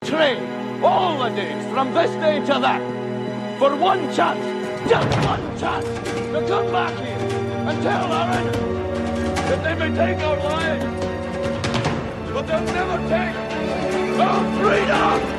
trade all the days from this day to that for one chance, just one chance, to come back here and tell our enemies that they may take our lives, but they'll never take our freedom!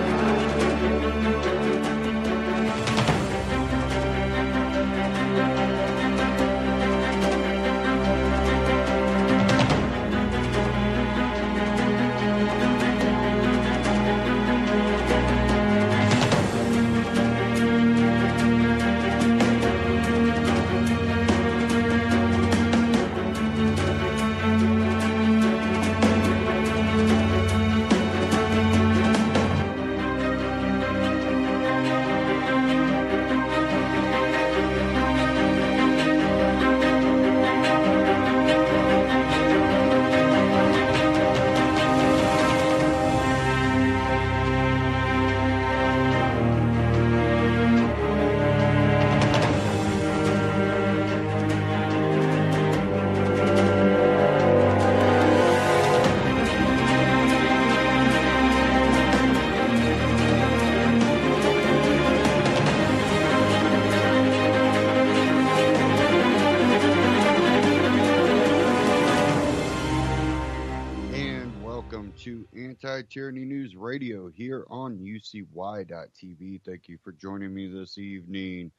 Anti-Tyranny News Radio here on UCY.tv. Thank you for joining me this evening.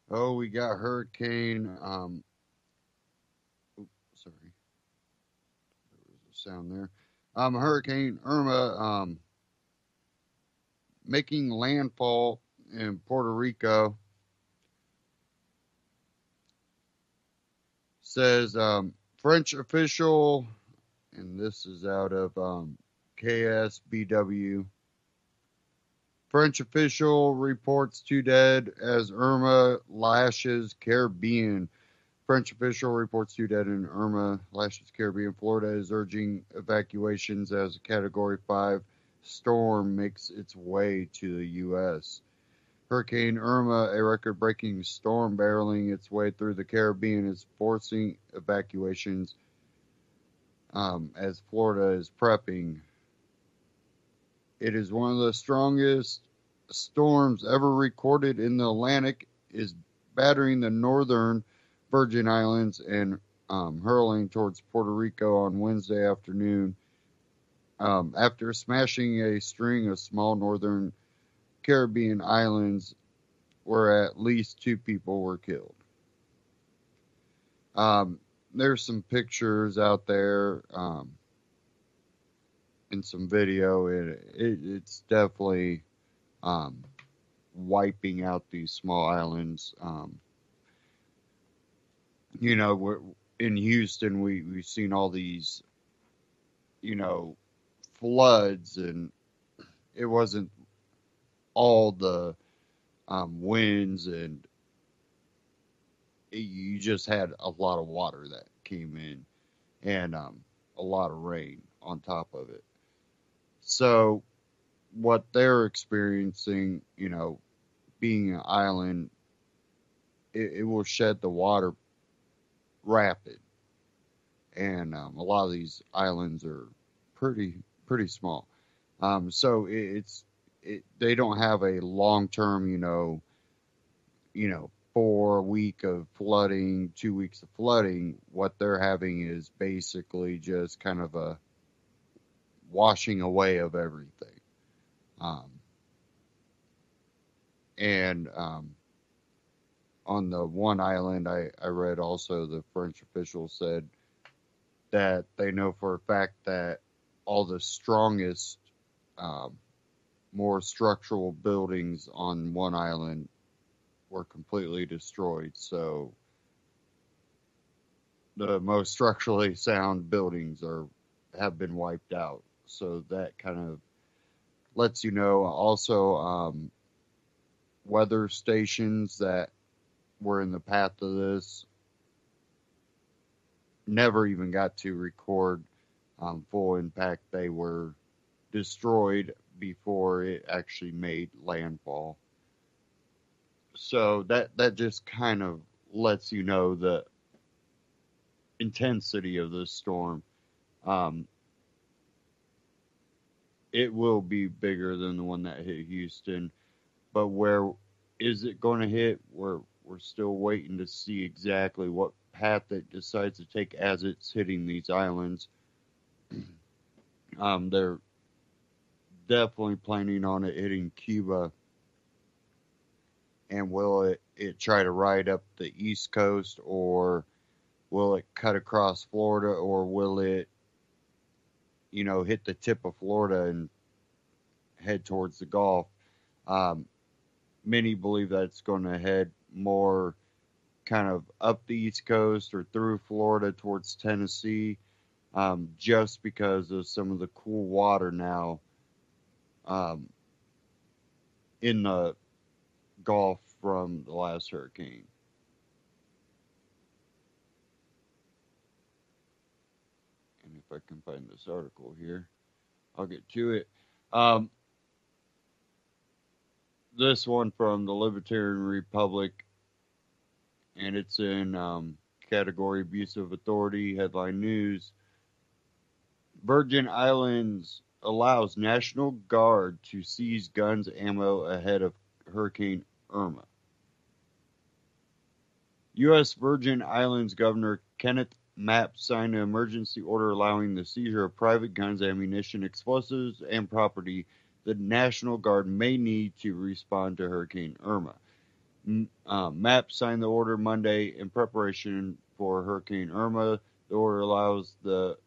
Oh, we got Hurricane, sorry, there was a sound there. Hurricane Irma, making landfall in Puerto Rico. Says, French official, and this is out of, KSBW. French official reports 2 dead as Irma lashes Caribbean. French official reports 2 dead in Irma lashes Caribbean. Florida is urging evacuations as a Category 5 storm makes its way to the U.S. Hurricane Irma, a record-breaking storm barreling its way through the Caribbean, is forcing evacuations as Florida is prepping. It is one of the strongest storms ever recorded in the Atlantic, is battering the northern Virgin Islands and hurling towards Puerto Rico on Wednesday afternoon after smashing a string of small northern Caribbean islands where at least 2 people were killed. There's some pictures out there and some video. It's definitely wiping out these small islands. We're in Houston, we've seen all these, floods, and it wasn't all the winds, and you just had a lot of water that came in, and a lot of rain on top of it. So what they're experiencing, being an island, it will shed the water rapid. And a lot of these islands are pretty small. So they don't have a long-term, 4 week of flooding, 2 weeks of flooding. What they're having is basically just kind of a washing away of everything. On the one island, I read also the French official said that they know for a fact that all the strongest, more structural buildings on one island were completely destroyed. So the most structurally sound buildings have been wiped out. So that kind of lets you know. Also, weather stations that were in the path of this never even got to record full impact. They were destroyed before it actually made landfall. So that just kind of lets you know the intensity of this storm. it will be bigger than the one that hit Houston. But where is it going to hit? We're still waiting to see exactly what path it decides to take as it's hitting these islands. They're definitely planning on it hitting Cuba. And will it try to ride up the East Coast, or will it cut across Florida, or will it, hit the tip of Florida and head towards the Gulf? Um, Many believe that it's going to head more kind of up the East Coast or through Florida towards Tennessee, just because of some of the cool water now um, in the Gulf from the last hurricane. And if I can find this article here, I'll get to it. Um, this one from the Libertarian Republic, and it's in category abuse of authority, headline news. Virgin Islands allows National Guard to seize guns ammo ahead of Hurricane Irma. U.S. Virgin Islands Governor Kenneth Mapp signed an emergency order allowing the seizure of private guns, ammunition, explosives, and property the National Guard may need to respond to Hurricane Irma. Mapp signed the order Monday in preparation for Hurricane Irma. The order allows the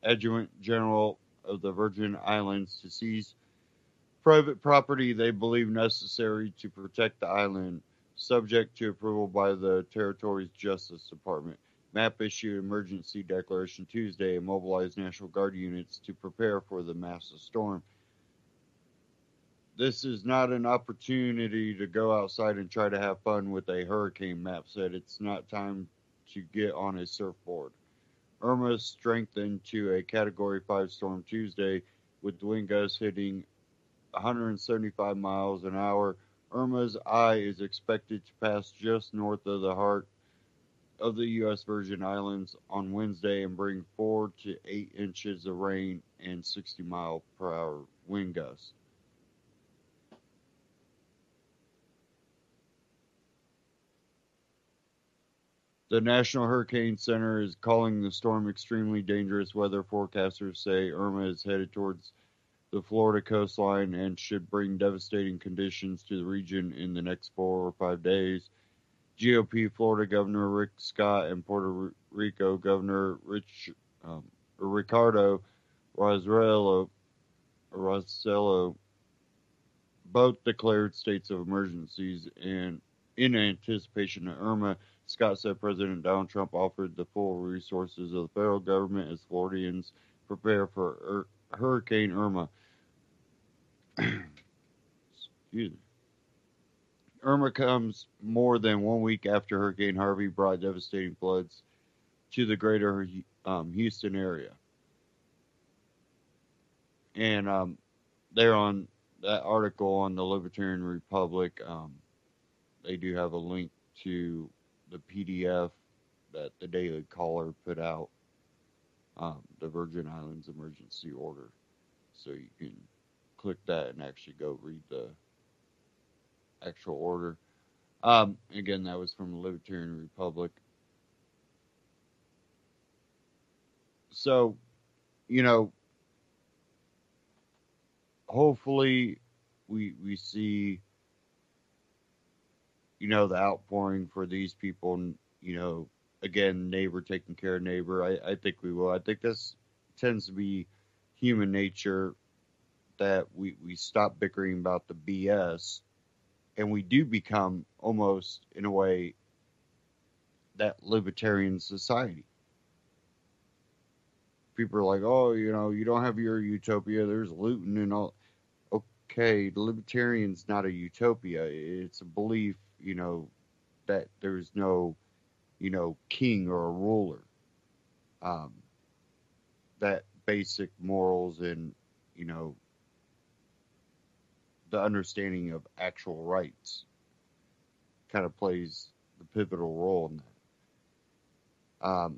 Adjutant General of the Virgin Islands to seize private property they believe necessary to protect the island, subject to approval by the territory's Justice Department. Mapp issued an emergency declaration Tuesday and mobilized National Guard units to prepare for the massive storm. This is not an opportunity to go outside and try to have fun with a hurricane, Mapp said. It's not time to get on a surfboard. Irma strengthened to a Category 5 storm Tuesday, with wind gusts hitting 175 miles an hour. Irma's eye is expected to pass just north of the heart of the U.S. Virgin Islands on Wednesday and bring 4 to 8 inches of rain and 60-mile-per-hour wind gusts. The National Hurricane Center is calling the storm extremely dangerous. Weather forecasters say Irma is headed towards the Florida coastline and should bring devastating conditions to the region in the next 4 or 5 days. GOP Florida Governor Rick Scott and Puerto Rico Governor Ricardo Rossello both declared states of emergencies, and in anticipation of Irma, Scott said President Donald Trump offered the full resources of the federal government as Floridians prepare for Hurricane Irma. Excuse me. Irma comes more than 1 week after Hurricane Harvey brought devastating floods to the greater Houston area. And there on that article on the Libertarian Republic, they do have a link to the PDF that the Daily Caller put out, the Virgin Islands Emergency Order. So you can click that and actually go read the actual order. Again, that was from the Libertarian Republic. So, hopefully we see, the outpouring for these people, again, neighbor taking care of neighbor. I think we will. I think this tends to be human nature, that we stop bickering about the BS, and we do become almost, in a way, that libertarian society. People are like, oh, you don't have your utopia, there's looting and all. Okay, the libertarian's not a utopia. It's a belief, that there's no, king or a ruler. That basic morals and, the understanding of actual rights kind of plays the pivotal role in that. 。 . 。 . . 。 . . . . . . . . . . . . . . . . . . . . . . . . . . . . . . . . . . . . . . . . . . . . . . . . . . . .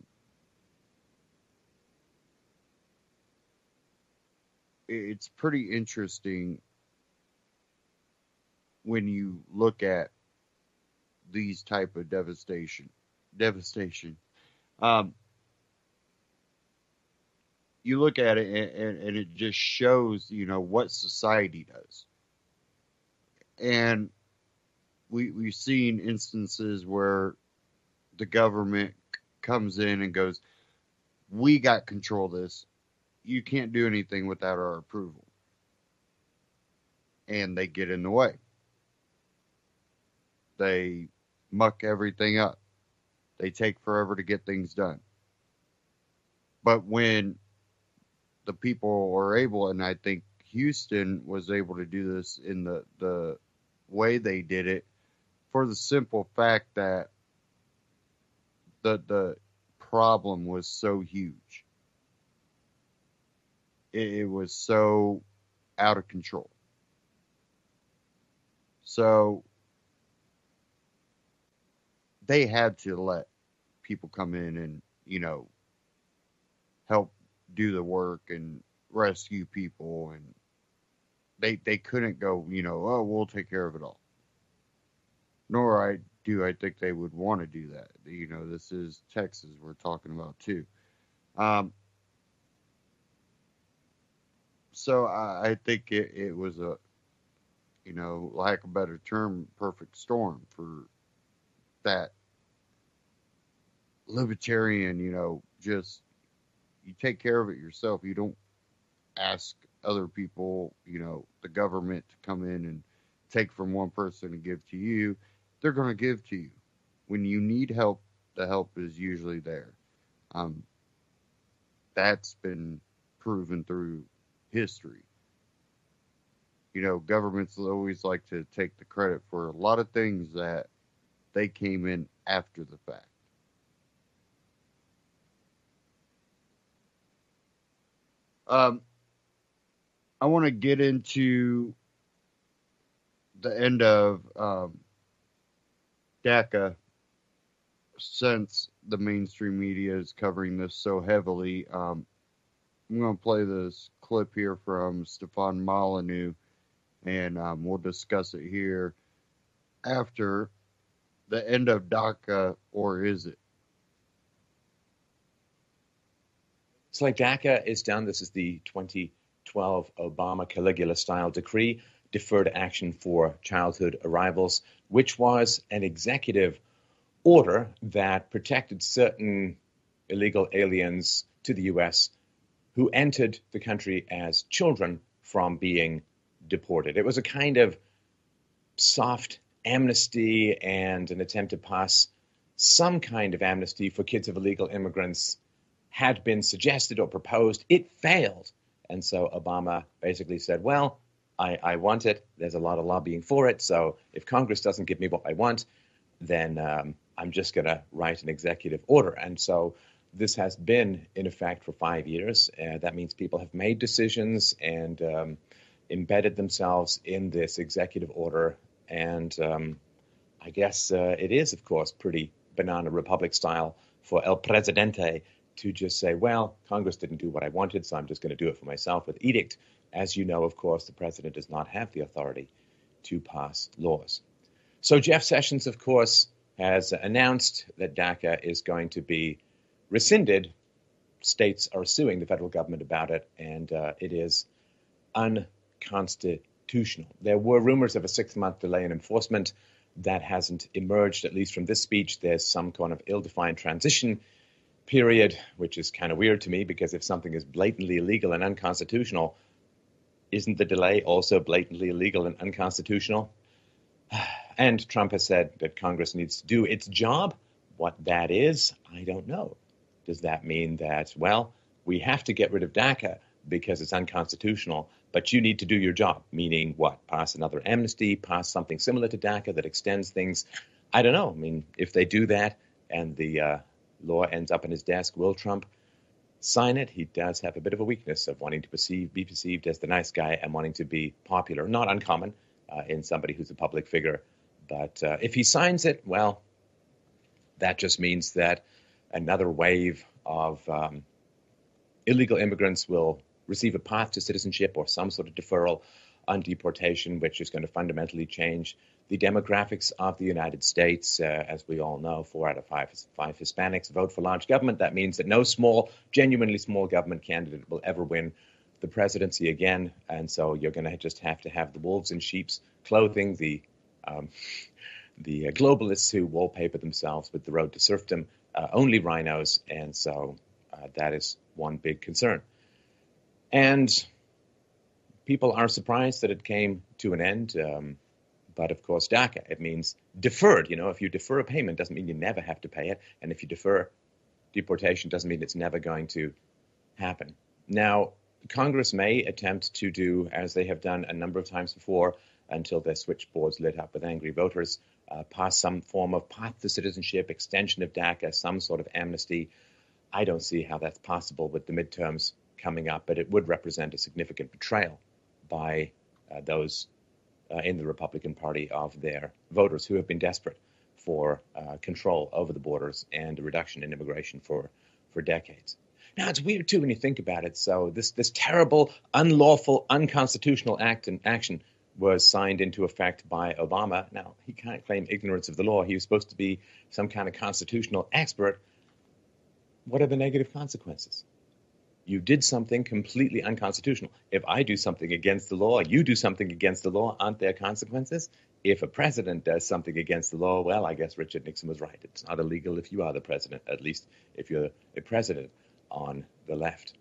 it's pretty interesting when you look at these type of devastation. Um, you look at it and it just shows, what society does. And we've seen instances where the government comes in and goes, we got control of this. You can't do anything without our approval. And they get in the way. They muck everything up. They take forever to get things done. But when the people are able, and I think Houston was able to do this in the way they did it, for the simple fact that the problem was so huge. It was so out of control. So they had to let people come in and, help do the work and rescue people. And they couldn't go, oh, we'll take care of it all. Nor I think they would want to do that. This is Texas we're talking about too. So I think it was a, lack of a better term, perfect storm for that libertarian, just you take care of it yourself. You don't ask other people, the government to come in and take from one person and give to you. They're going to give to you. When you need help, the help is usually there. That's been proven through history. Governments always like to take the credit for a lot of things that they came in after the fact. I want to get into the end of DACA, since the mainstream media is covering this so heavily. I'm going to play this clip here from Stefan Molyneux, and we'll discuss it here after the end of DACA, or is it? It's like DACA is done. This is the 2012 Obama Caligula-style decree, Deferred Action for Childhood Arrivals, which was an executive order that protected certain illegal aliens to the U.S. who entered the country as children from being deported. It was a kind of soft amnesty and an attempt to pass some kind of amnesty for kids of illegal immigrants had been suggested or proposed. It failed. And so Obama basically said, well, I want it. There's a lot of lobbying for it. So if Congress doesn't give me what I want, then I'm just going to write an executive order. And so this has been in effect for 5 years. That means people have made decisions and embedded themselves in this executive order. And I guess it is, of course, pretty banana republic style for El Presidente to just say, well, Congress didn't do what I wanted, so I'm just going to do it for myself with edict. As you know, of course, the president does not have the authority to pass laws. So Jeff Sessions, of course, has announced that DACA is going to be rescinded. States are suing the federal government about it, and it is unconstitutional. There were rumors of a 6-month delay in enforcement. That hasn't emerged, at least from this speech. There's some kind of ill-defined transition period, which is kind of weird to me, because if something is blatantly illegal and unconstitutional, isn't the delay also blatantly illegal and unconstitutional? And Trump has said that Congress needs to do its job. What that is, I don't know. Does that mean that, well, we have to get rid of DACA because it's unconstitutional, but you need to do your job? Meaning what? Pass another amnesty, pass something similar to DACA that extends things? I don't know. I mean, if they do that and the law ends up on his desk, will Trump sign it? He does have a bit of a weakness of wanting to be perceived as the nice guy and wanting to be popular. Not uncommon in somebody who's a public figure. But if he signs it, well, that just means that another wave of illegal immigrants will receive a path to citizenship or some sort of deferral on deportation, which is going to fundamentally change the demographics of the United States. As we all know, 4 out of 5 Hispanics vote for large government. That means that no genuinely small government candidate will ever win the presidency again. And so you're going to just have to have the wolves in sheep's clothing, the globalists who wallpaper themselves with the road to serfdom, only rhinos. And so that is one big concern. And people are surprised that it came to an end. But of course, DACA, it means deferred. If you defer a payment, doesn't mean you never have to pay it. And if you defer deportation, doesn't mean it's never going to happen. Now, Congress may attempt to do, as they have done a number of times before, until their switchboards lit up with angry voters, pass some form of path to citizenship, extension of DACA, some sort of amnesty. I don't see how that's possible with the midterms coming up, but it would represent a significant betrayal by those in the Republican Party of their voters who have been desperate for control over the borders and a reduction in immigration for decades. Now, it's weird, too, when you think about it. So this terrible, unlawful, unconstitutional action was signed into effect by Obama. Now, he can't claim ignorance of the law. He was supposed to be some kind of constitutional expert. What are the negative consequences? You did something completely unconstitutional. If I do something against the law, you do something against the law, aren't there consequences? If a president does something against the law, well, I guess Richard Nixon was right. It's not illegal if you are the president, at least if you're a president on the left.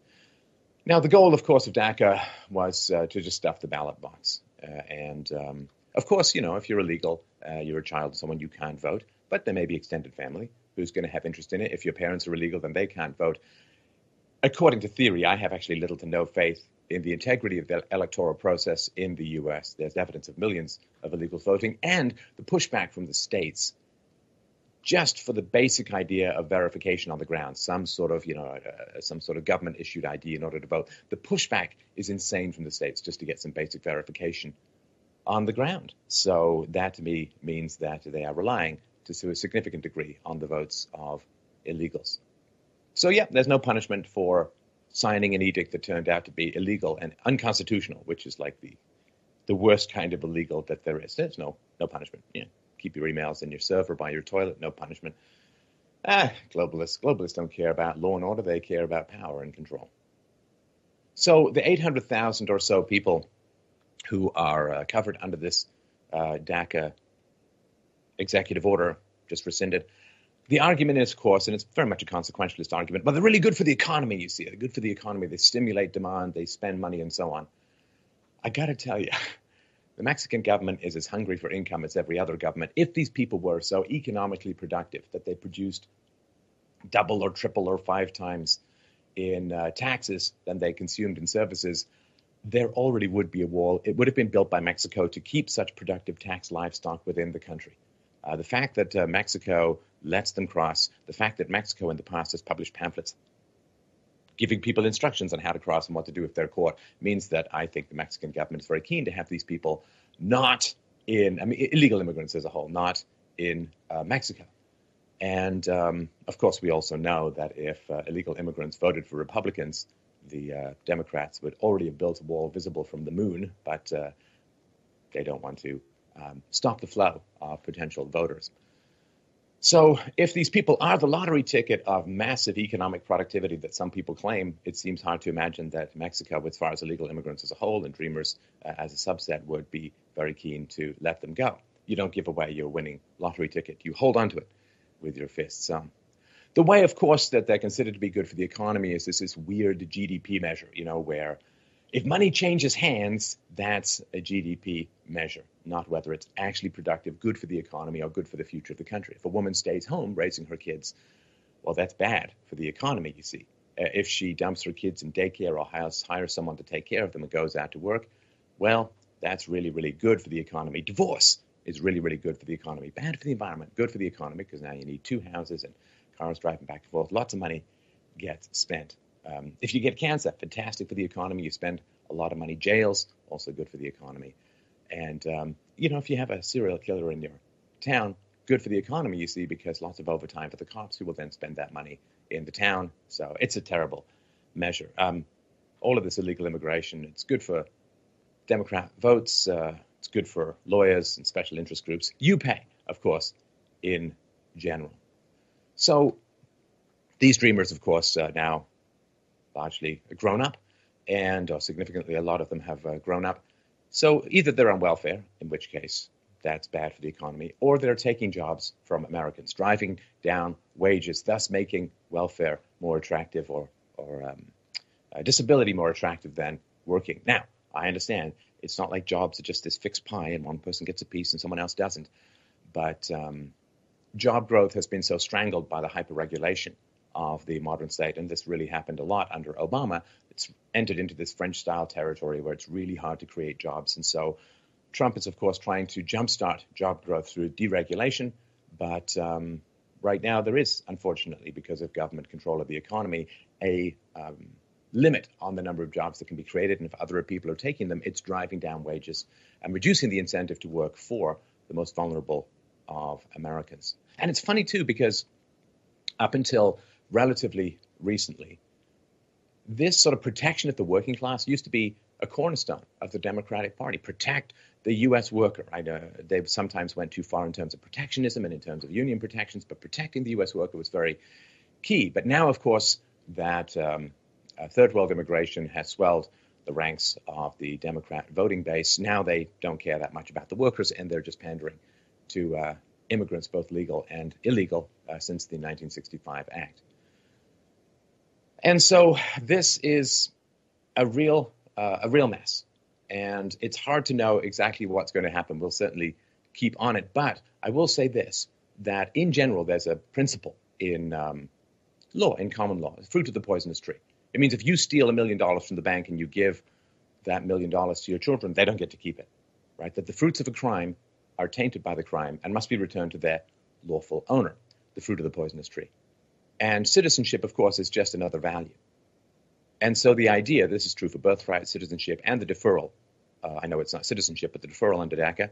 Now, the goal, of course, of DACA was to just stuff the ballot box. Of course, if you're illegal, you're a child of someone, you can't vote. But there may be extended family who's going to have interest in it. If your parents are illegal, then they can't vote. According to theory, I have actually little to no faith in the integrity of the electoral process in the U.S. There's evidence of millions of illegals voting, and the pushback from the states just for the basic idea of verification on the ground, some sort of government-issued ID in order to vote. The pushback is insane from the states just to get some basic verification on the ground. So that, to me, means that they are relying to a significant degree on the votes of illegals. So, yeah, there's no punishment for signing an edict that turned out to be illegal and unconstitutional, which is like the worst kind of illegal that there is. There's no punishment. Keep your emails in your server by your toilet, no punishment. Globalists don't care about law and order. They care about power and control. So the 800,000 or so people who are covered under this DACA executive order, just rescinded, the argument is, of course, and it's very much a consequentialist argument, but they're really good for the economy, you see. They're good for the economy. They stimulate demand. They spend money and so on. I got to tell you, the Mexican government is as hungry for income as every other government. If these people were so economically productive that they produced double or triple or 5 times in taxes than they consumed in services, there already would be a wall. It would have been built by Mexico to keep such productive tax livestock within the country. The fact that Mexico lets them cross, the fact that Mexico in the past has published pamphlets giving people instructions on how to cross and what to do if they're caught, means that I think the Mexican government is very keen to have these people illegal immigrants as a whole, not in Mexico. And, of course, we also know that if illegal immigrants voted for Republicans, the Democrats would already have built a wall visible from the moon, but they don't want to stop the flow of potential voters. So if these people are the lottery ticket of massive economic productivity that some people claim, it seems hard to imagine that Mexico, as far as illegal immigrants as a whole and dreamers as a subset, would be very keen to let them go. You don't give away your winning lottery ticket. You hold on to it with your fists. The way, of course, that they're considered to be good for the economy is this weird GDP measure, where if money changes hands, that's a GDP measure, not whether it's actually productive, good for the economy, or good for the future of the country. If a woman stays home raising her kids, well, that's bad for the economy, you see. If she dumps her kids in daycare or hires someone to take care of them and goes out to work, well, that's really, really good for the economy. Divorce is really, really good for the economy. Bad for the environment, good for the economy, because now you need 2 houses and cars driving back and forth. Lots of money gets spent. If you get cancer, fantastic for the economy. You spend a lot of money. Jails, also good for the economy. And, if you have a serial killer in your town, good for the economy, you see, because lots of overtime for the cops who will then spend that money in the town. So it's a terrible measure. all of this illegal immigration. It's good for Democrat votes. It's good for lawyers and special interest groups. You pay, of course, in general. So these dreamers, of course, now largely grown up, and significantly a lot of them have grown up. So either they're on welfare, in which case that's bad for the economy, or they're taking jobs from Americans, driving down wages, thus making welfare more attractive or disability more attractive than working. Now, I understand it's not like jobs are just this fixed pie and one person gets a piece and someone else doesn't. But job growth has been so strangled by the hyper-regulation of the modern state, and this really happened a lot under Obama. It's entered into this French-style territory where it's really hard to create jobs. And so Trump is, of course, trying to jumpstart job growth through deregulation. But right now there is, unfortunately, because of government control of the economy, a limit on the number of jobs that can be created. And if other people are taking them, it's driving down wages and reducing the incentive to work for the most vulnerable of Americans. And it's funny, too, because up until relatively recently, this sort of protection of the working class used to be a cornerstone of the Democratic Party. Protect the U.S. worker. They sometimes went too far in terms of protectionism and in terms of union protections, but protecting the U.S. worker was very key. But now, of course, that third world immigration has swelled the ranks of the Democrat voting base. Now they don't care that much about the workers, and they're just pandering to immigrants, both legal and illegal, since the 1965 Act. And so this is a real mess, and it's hard to know exactly what's going to happen. We'll certainly keep on it, but I will say this, that in general, there's a principle in law, in common law, fruit of the poisonous tree. It means if you steal $1 million from the bank and you give that $1 million to your children, they don't get to keep it, right? That the fruits of a crime are tainted by the crime and must be returned to their lawful owner, the fruit of the poisonous tree. And citizenship, of course, is just another value. And so the idea, this is true for birthright, citizenship, and the deferral. I know it's not citizenship, but the deferral under DACA.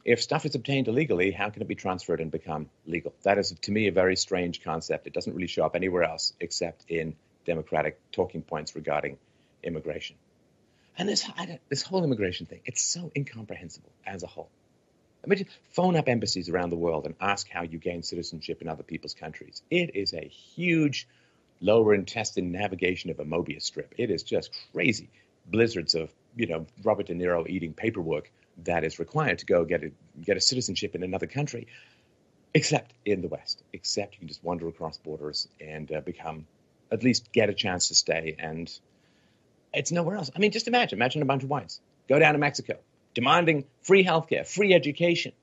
If stuff is obtained illegally, how can it be transferred and become legal? That is, to me, a very strange concept. It doesn't really show up anywhere else except in Democratic talking points regarding immigration. And this whole immigration thing, it's so incomprehensible as a whole. I mean, phone up embassies around the world and ask how you gain citizenship in other people's countries. It is a huge lower intestine navigation of a Mobius strip. It is just crazy blizzards of, Robert De Niro eating paperwork that is required to go get a citizenship in another country, except in the West. Except you can just wander across borders and at least get a chance to stay. And it's nowhere else. I mean, just imagine a bunch of whites go down to Mexico, demanding free healthcare, free education,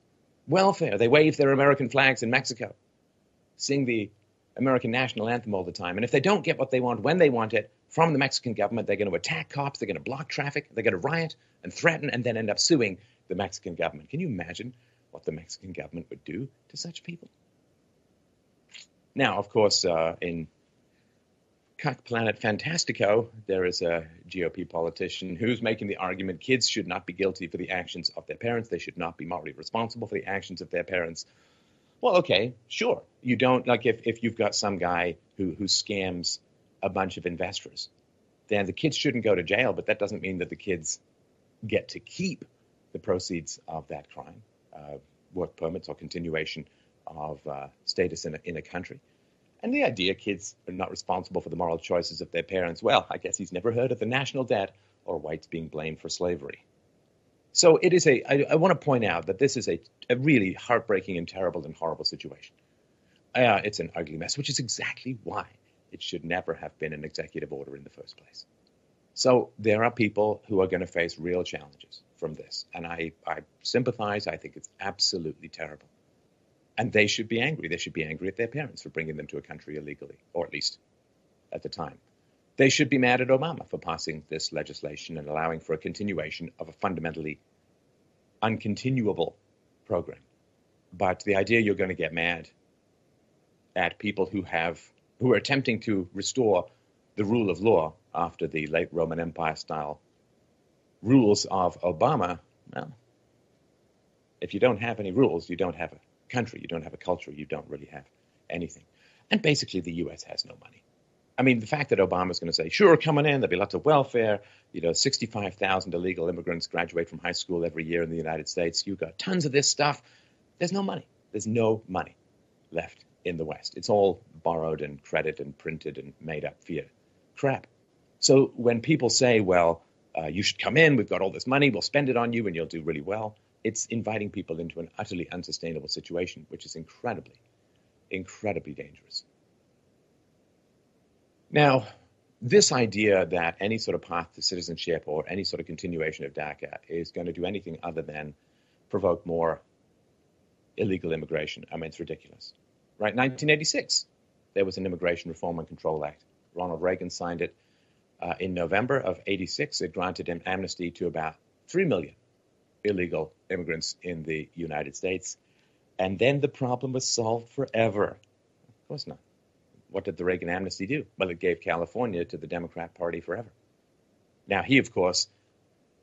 welfare. They wave their American flags in Mexico, sing the American national anthem all the time. And if they don't get what they want when they want it from the Mexican government, they're going to attack cops, they're going to block traffic, they're going to riot and threaten and then end up suing the Mexican government. Can you imagine what the Mexican government would do to such people? Now, of course, in Cuck Planet Fantastico, there is a GOP politician who's making the argument kids should not be guilty for the actions of their parents. They should not be morally responsible for the actions of their parents. Well, okay, sure. You don't, like if you've got some guy who scams a bunch of investors, then the kids shouldn't go to jail, but that doesn't mean that the kids get to keep the proceeds of that crime, work permits or continuation of status in a country. And the idea kids are not responsible for the moral choices of their parents, well, I guess he's never heard of the national debt or whites being blamed for slavery. So it is I want to point out that this is a really heartbreaking and terrible and horrible situation. It's an ugly mess, which is exactly why it should never have been an executive order in the first place. So there are people who are going to face real challenges from this. And I sympathize. I think it's absolutely terrible. And they should be angry. They should be angry at their parents for bringing them to a country illegally, or at least at the time. They should be mad at Obama for passing this legislation and allowing for a continuation of a fundamentally uncontinuable program. But the idea you're going to get mad at people who are attempting to restore the rule of law after the late Roman Empire style rules of Obama, well, if you don't have any rules, you don't have a country, you don't have a culture, you don't really have anything. And basically the U.S. has no money. I mean, the fact that Obama's going to say, sure, coming in, there'll be lots of welfare, 65,000 illegal immigrants graduate from high school every year in the United States. You've got tons of this stuff. There's no money. There's no money left in the West. It's all borrowed and credit and printed and made up fiat crap. So when people say, well, you should come in, we've got all this money, we'll spend it on you and you'll do really well, it's inviting people into an utterly unsustainable situation, which is incredibly, incredibly dangerous. Now, this idea that any sort of path to citizenship or any sort of continuation of DACA is going to do anything other than provoke more illegal immigration, I mean, it's ridiculous. Right? 1986, there was an Immigration Reform and Control Act. Ronald Reagan signed it in November of 86. It granted him amnesty to about 3 million illegal immigrants in the United States. And then the problem was solved forever. Of course not. What did the Reagan amnesty do? Well, it gave California to the Democrat Party forever. Now, he, of course,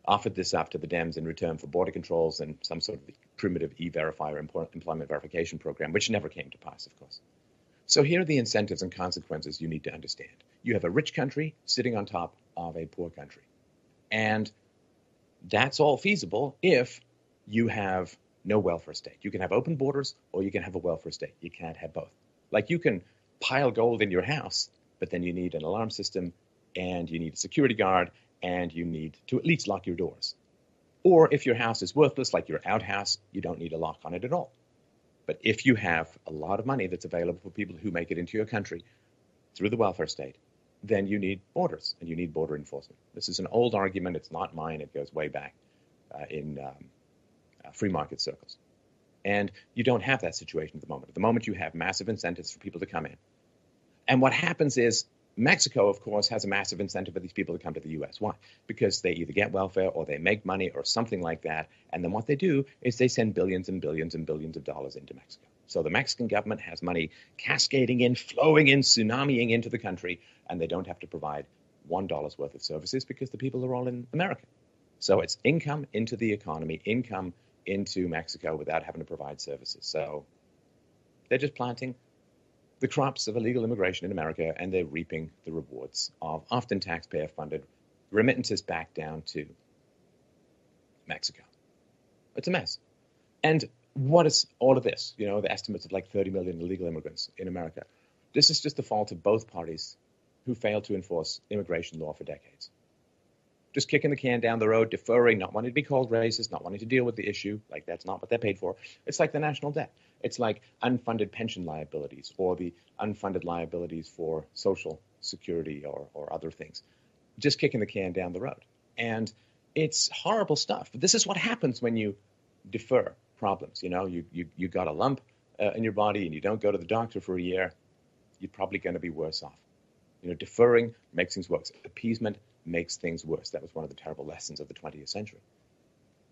offered this up to the Dems in return for border controls and some sort of primitive E-Verify or employment verification program, which never came to pass, of course. So here are the incentives and consequences you need to understand. You have a rich country sitting on top of a poor country. And that's all feasible if you have no welfare state. You can have open borders or you can have a welfare state. You can't have both. Like you can pile gold in your house, but then you need an alarm system and you need a security guard and you need to at least lock your doors. Or if your house is worthless, like your outhouse, you don't need a lock on it at all. But if you have a lot of money that's available for people who make it into your country through the welfare state, then you need borders and you need border enforcement. This is an old argument. It's not mine. It goes way back in free market circles. And you don't have that situation at the moment. At the moment, you have massive incentives for people to come in. And what happens is Mexico, of course, has a massive incentive for these people to come to the U.S. Why? Because they either get welfare or they make money or something like that. And then what they do is they send billions and billions and billions of dollars into Mexico. So the Mexican government has money cascading in, flowing in, tsunamiing into the country, and they don't have to provide $1 worth of services because the people are all in America. So it's income into the economy, income into Mexico without having to provide services. So they're just planting the crops of illegal immigration in America, and they're reaping the rewards of often taxpayer-funded remittances back down to Mexico. It's a mess. And what is all of this? You know, the estimates of like 30 million illegal immigrants in America. This is just the fault of both parties who failed to enforce immigration law for decades. Just kicking the can down the road, deferring, not wanting to be called racist, not wanting to deal with the issue. Like, that's not what they're paid for. It's like the national debt. It's like unfunded pension liabilities or the unfunded liabilities for Social Security or other things. Just kicking the can down the road. And it's horrible stuff. But this is what happens when you defer problems. You know, you got a lump in your body and you don't go to the doctor for a year, you're probably going to be worse off. You know, deferring makes things worse. Appeasement makes things worse. That was one of the terrible lessons of the 20th century.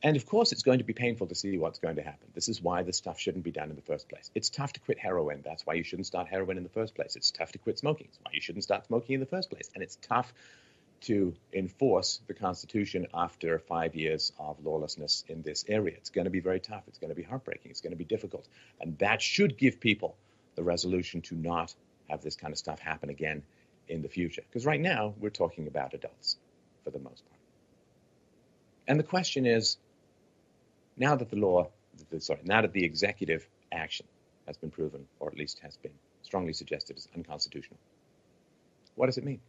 And of course, it's going to be painful to see what's going to happen. This is why this stuff shouldn't be done in the first place. It's tough to quit heroin. That's why you shouldn't start heroin in the first place. It's tough to quit smoking. It's why you shouldn't start smoking in the first place. And it's tough to enforce the Constitution after 5 years of lawlessness in this area. It's going to be very tough. It's going to be heartbreaking. It's going to be difficult. And that should give people the resolution to not have this kind of stuff happen again in the future. Because right now, we're talking about adults for the most part. And the question is, now that the executive action has been proven, or at least has been strongly suggested as unconstitutional, what does it mean?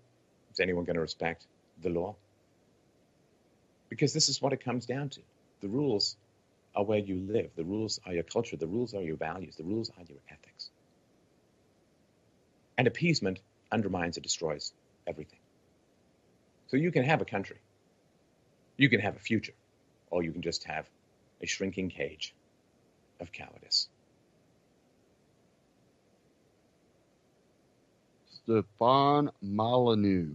Is anyone going to respect the law? Because this is what it comes down to. The rules are where you live. The rules are your culture. The rules are your values. The rules are your ethics. And appeasement undermines and destroys everything. So you can have a country, you can have a future, or you can just have a shrinking cage of cowardice. Stefan Molyneux.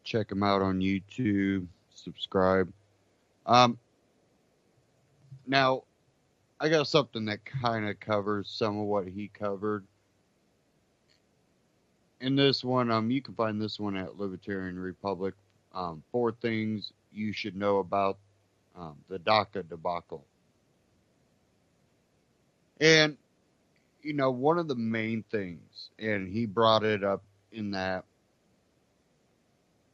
Check him out on YouTube. Subscribe. Now, I got something that kind of covers some of what he covered. In this one, you can find this one at Libertarian Republic. 4 things you should know about the DACA debacle. And, you know, one of the main things, and he brought it up in that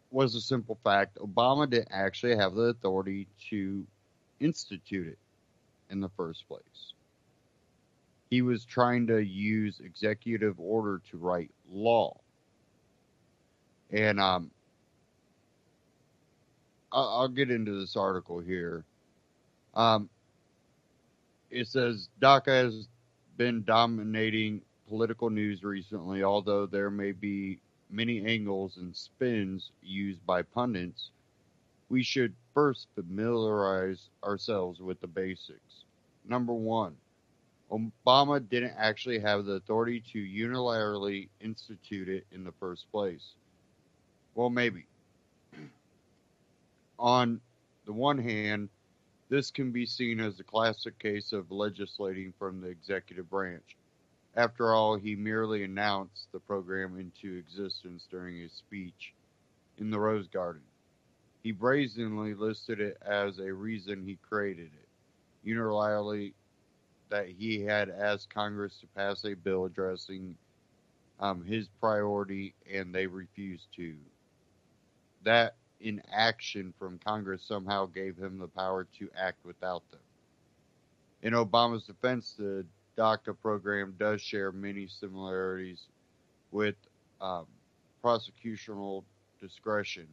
was a simple fact. Obama didn't actually have the authority to institute it in the first place. He was trying to use executive order to write law. And I'll get into this article here. Um, it says DACA has been dominating political news recently, although there may be many angles and spins used by pundits. We should first familiarize ourselves with the basics. Number one, Obama didn't actually have the authority to unilaterally institute it in the first place. Well, maybe. On the one hand, this can be seen as a classic case of legislating from the executive branch. After all, he merely announced the program into existence during his speech in the Rose Garden. He brazenly listed it as a reason he created it, unilaterally that he had asked Congress to pass a bill addressing his priority, and they refused to. That inaction from Congress somehow gave him the power to act without them. In Obama's defense, the DACA program does share many similarities with prosecutorial discretion.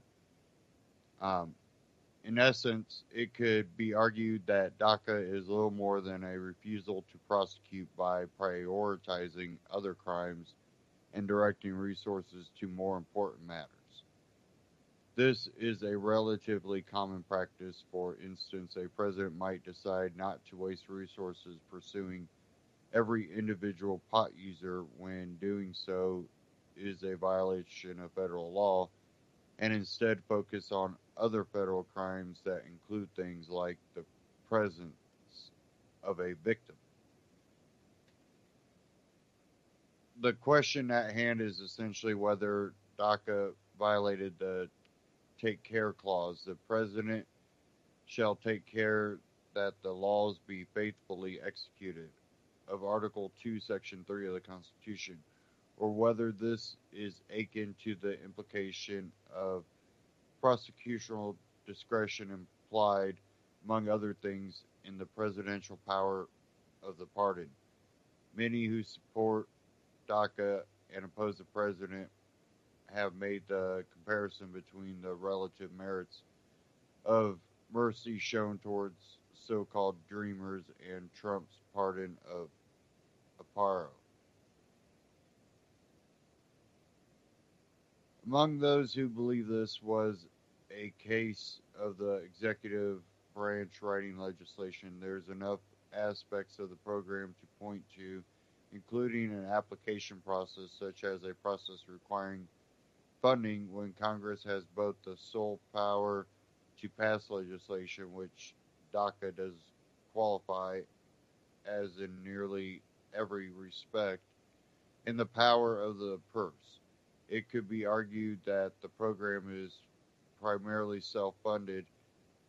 Um, in essence, it could be argued that DACA is little more than a refusal to prosecute by prioritizing other crimes and directing resources to more important matters. This is a relatively common practice. For instance, a president might decide not to waste resources pursuing every individual pot user when doing so is a violation of federal law, and instead focus on other federal crimes that include things like the presence of a victim. The question at hand is essentially whether DACA violated the Take Care Clause. The President shall take care that the laws be faithfully executed of Article 2, Section 3 of the Constitution, or whether this is akin to the implication of prosecutorial discretion implied, among other things, in the presidential power of the pardon. Many who support DACA and oppose the president have made the comparison between the relative merits of mercy shown towards so-called dreamers and Trump's pardon of Aparo. Among those who believe this was a case of the executive branch writing legislation, there's enough aspects of the program to point to, including an application process such as a process requiring funding when Congress has both the sole power to pass legislation, which DACA does qualify as in nearly every respect, and the power of the purse. It could be argued that the program is primarily self-funded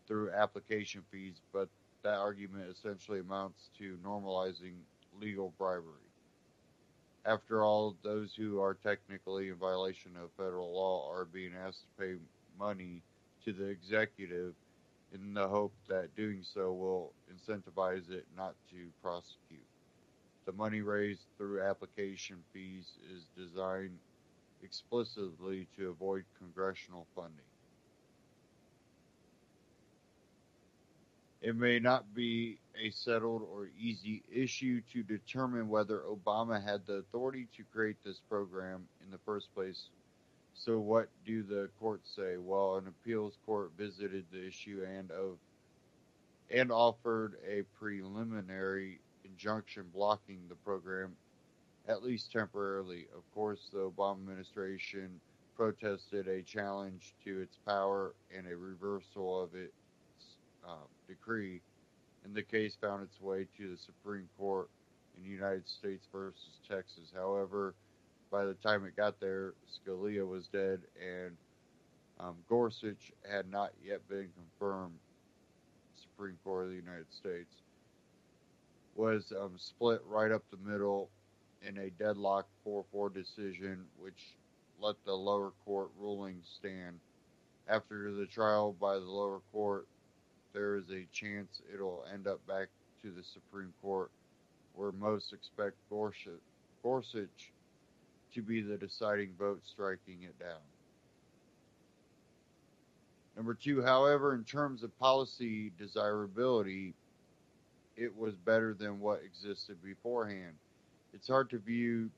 through application fees, but that argument essentially amounts to normalizing legal bribery. After all, those who are technically in violation of federal law are being asked to pay money to the executive in the hope that doing so will incentivize it not to prosecute. The money raised through application fees is designed explicitly to avoid congressional funding. It may not be a settled or easy issue to determine whether Obama had the authority to create this program in the first place. So what do the courts say? Well, an appeals court visited the issue and offered a preliminary injunction blocking the program, at least temporarily. Of course, the Obama administration protested a challenge to its power and a reversal of its decree, and the case found its way to the Supreme Court in United States versus Texas. However, by the time it got there, Scalia was dead, and Gorsuch had not yet been confirmed. Supreme Court of the United States was split right up the middle in a deadlock 4-4 decision, which let the lower court ruling stand. After the trial by the lower court, there is a chance it'll end up back to the Supreme Court, where most expect Gorsuch to be the deciding vote, striking it down. Number two, however, in terms of policy desirability, it was better than what existed beforehand. It's hard to view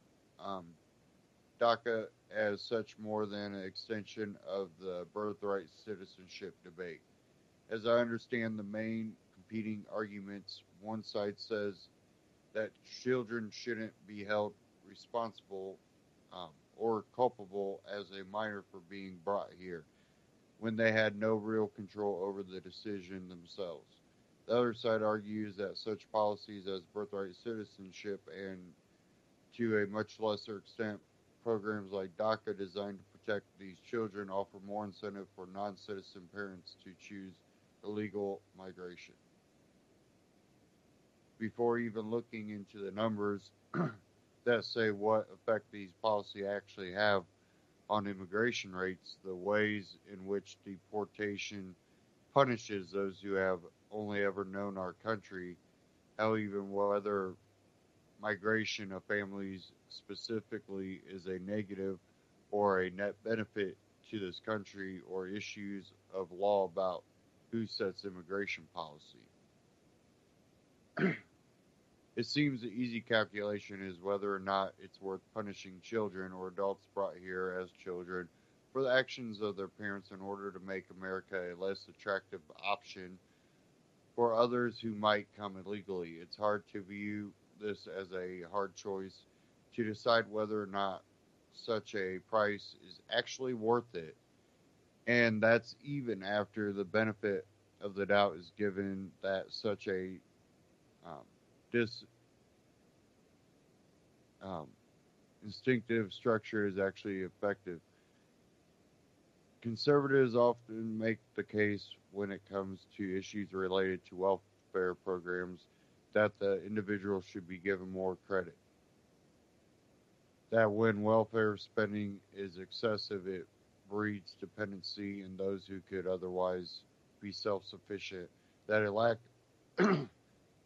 DACA as such more than an extension of the birthright citizenship debate. As I understand the main competing arguments, one side says that children shouldn't be held responsible or culpable as a minor for being brought here when they had no real control over the decision themselves. The other side argues that such policies as birthright citizenship and, to a much lesser extent, programs like DACA designed to protect these children offer more incentive for non-citizen parents to choose illegal migration. Before even looking into the numbers that say what effect these policies actually have on immigration rates, the ways in which deportation punishes those who have only ever known our country, how even whether migration of families specifically is a negative or a net benefit to this country, or issues of law about who sets immigration policy. It seems the easy calculation is whether or not it's worth punishing children or adults brought here as children for the actions of their parents in order to make America a less attractive option for others who might come illegally. It's hard to view this as a hard choice to decide whether or not such a price is actually worth it. And that's even after the benefit of the doubt is given that such a instinctive structure is actually effective. Conservatives often make the case when it comes to issues related to welfare programs that the individual should be given more credit. That when welfare spending is excessive, it breeds dependency in those who could otherwise be self-sufficient. That a lack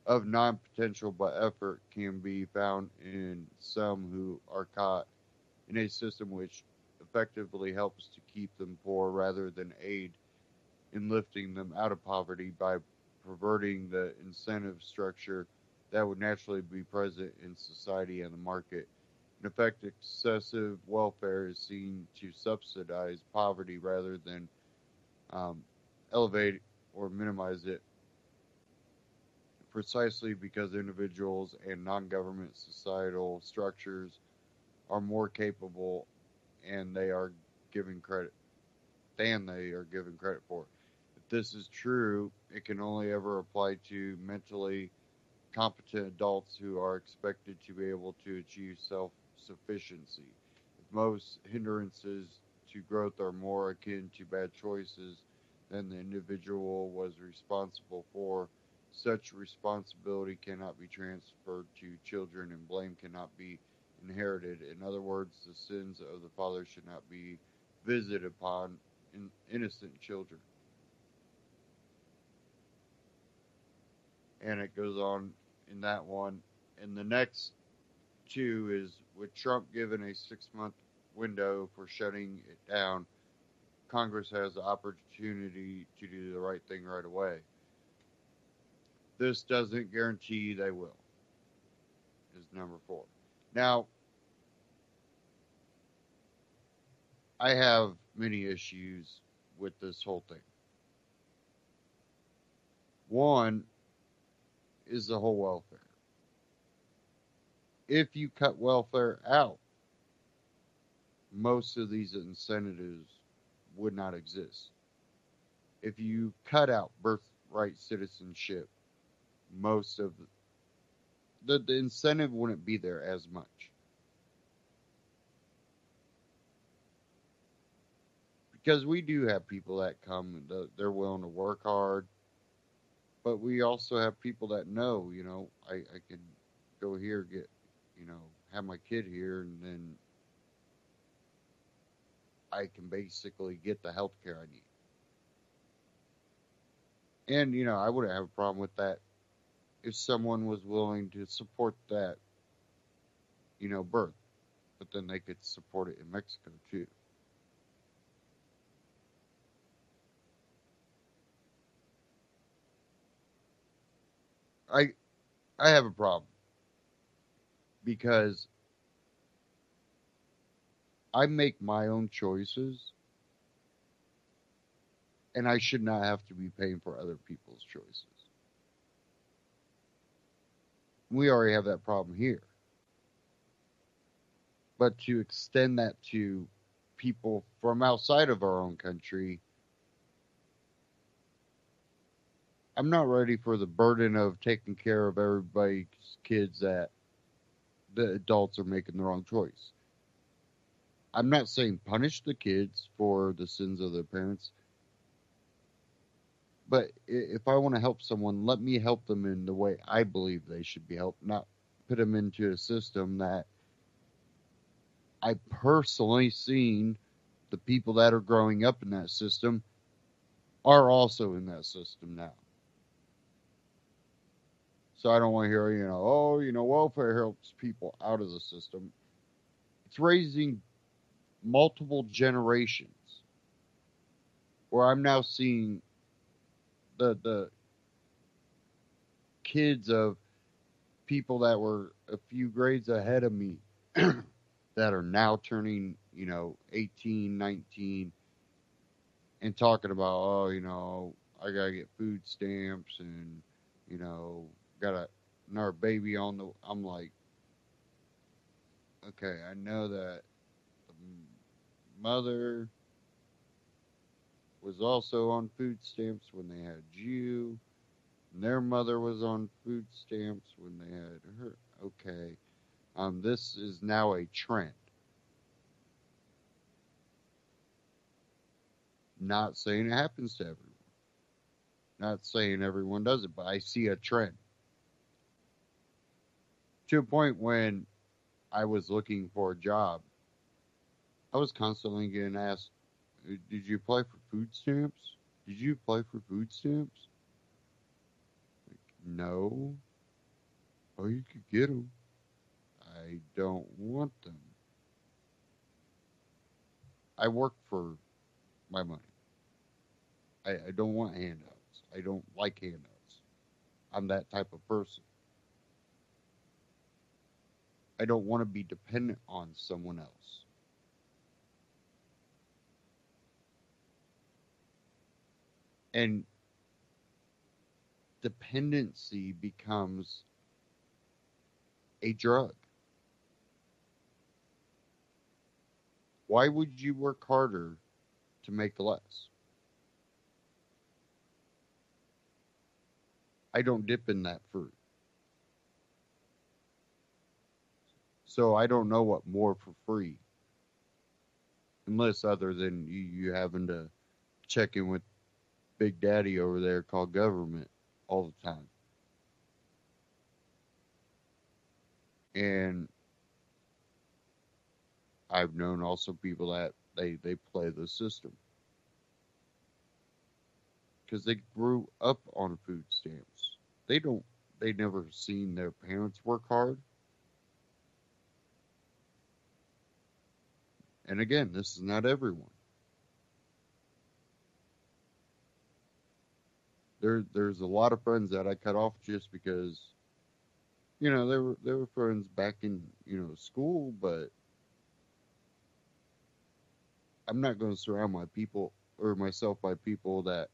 of non-potential but effort can be found in some who are caught in a system which effectively helps to keep them poor rather than aid in lifting them out of poverty by perverting the incentive structure that would naturally be present in society and the market. In effect, excessive welfare is seen to subsidize poverty rather than elevate or minimize it, precisely because individuals and non-government societal structures are more capable and they are given credit for. If this is true, it can only ever apply to mentally competent adults who are expected to be able to achieve self-sufficiency. If most hindrances to growth are more akin to bad choices than the individual was responsible for, such responsibility cannot be transferred to children and blame cannot be inherited. In other words, the sins of the father should not be visited upon innocent children. And it goes on in that one. And the next two is, with Trump given a 6-month window for shutting it down, Congress has the opportunity to do the right thing right away. This doesn't guarantee they will, is number 4. Now, I have many issues with this whole thing. One is the whole welfare. If you cut welfare out, most of these incentives would not exist. If you cut out birthright citizenship, most of the incentive wouldn't be there as much. Because we do have people that come, they're willing to work hard, but we also have people that know, I can go here, get, have my kid here, and then I can basically get the health care I need. And, I wouldn't have a problem with that if someone was willing to support that, birth. But then they could support it in Mexico too. I I have a problem because I make my own choices and I should not have to be paying for other people's choices. We already have that problem here. But to extend that to people from outside of our own country, I'm not ready for the burden of taking care of everybody's kids that the adults are making the wrong choice. I'm not saying punish the kids for the sins of their parents, but if I want to help someone, let me help them in the way I believe they should be helped, not put them into a system that I personally seen the people that are growing up in that system are also in that system now. So I don't want to hear, welfare helps people out of the system. It's raising multiple generations where I'm now seeing the kids of people that were a few grades ahead of me that are now turning, 18, 19 and talking about, I got to get food stamps and, got another baby on the. I'm like, okay, I know that the mother was also on food stamps when they had you, and their mother was on food stamps when they had her. Okay, this is now a trend. Not saying it happens to everyone. Not saying everyone does it, but I see a trend. To a point when I was looking for a job, I was constantly getting asked, did you apply for food stamps? Did you apply for food stamps? Like, no. Oh, you could get them. I don't want them. I work for my money. I don't want handouts. I don't like handouts. I'm that type of person. I don't want to be dependent on someone else. And dependency becomes a drug. Why would you work harder to make less? I don't dip in that fruit. So I don't know what more for free. Unless other than you having to check in with Big Daddy over there called government all the time. And I've known also people that they play the system. Because they grew up on food stamps. They never seen their parents work hard. And again, this is not everyone. There's a lot of friends that I cut off just because, they were friends back in, school, but I'm not going to surround my people or myself by people that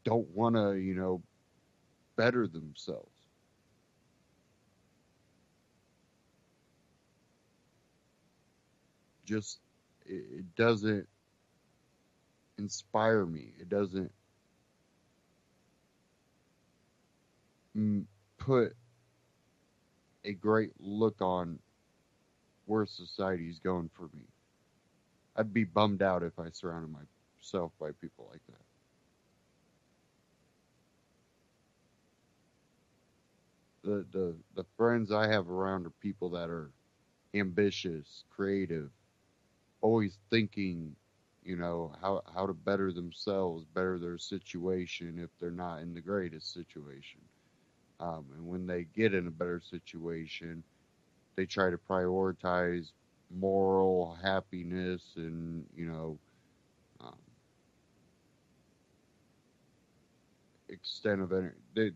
don't want to, better themselves. Just it doesn't inspire me. It doesn't put a great look on where society's going for me. I'd be bummed out if I surrounded myself by people like that. The friends I have around are people that are ambitious, creative, always thinking, how to better themselves, better their situation if they're not in the greatest situation. And when they get in a better situation, they try to prioritize moral happiness and, um, extent of energy.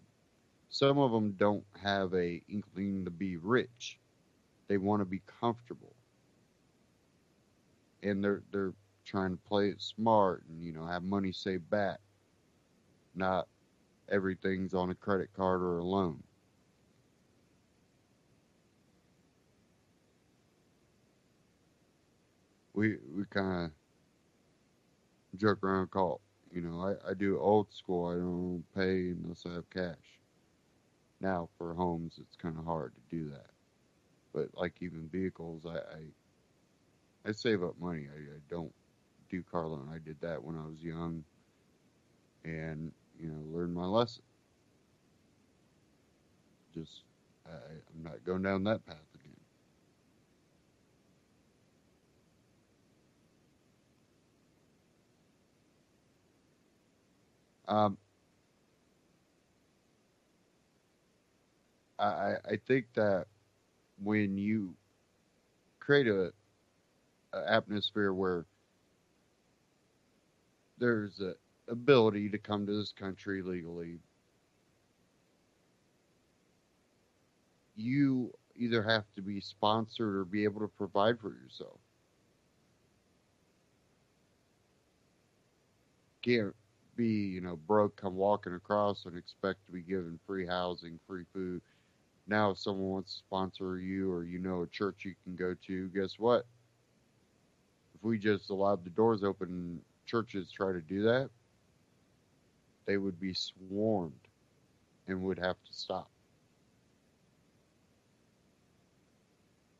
Some of them don't have a inkling to be rich. They want to be comfortable, and they're trying to play it smart and have money saved back. Not everything's on a credit card or a loan. We kind of joke around and call. I do old school. I don't pay unless I have cash. Now for homes, it's kind of hard to do that. But like even vehicles, I save up money. I don't do car loan. I did that when I was young, and learned my lesson. Just I'm not going down that path again. Um, I think that when you create a atmosphere where there's a ability to come to this country legally, you either have to be sponsored or be able to provide for yourself. Can't be, broke, come walking across and expect to be given free housing, free food. Now, if someone wants to sponsor you or a church you can go to, guess what? If we just allowed the doors open and churches try to do that, they would be swarmed and would have to stop.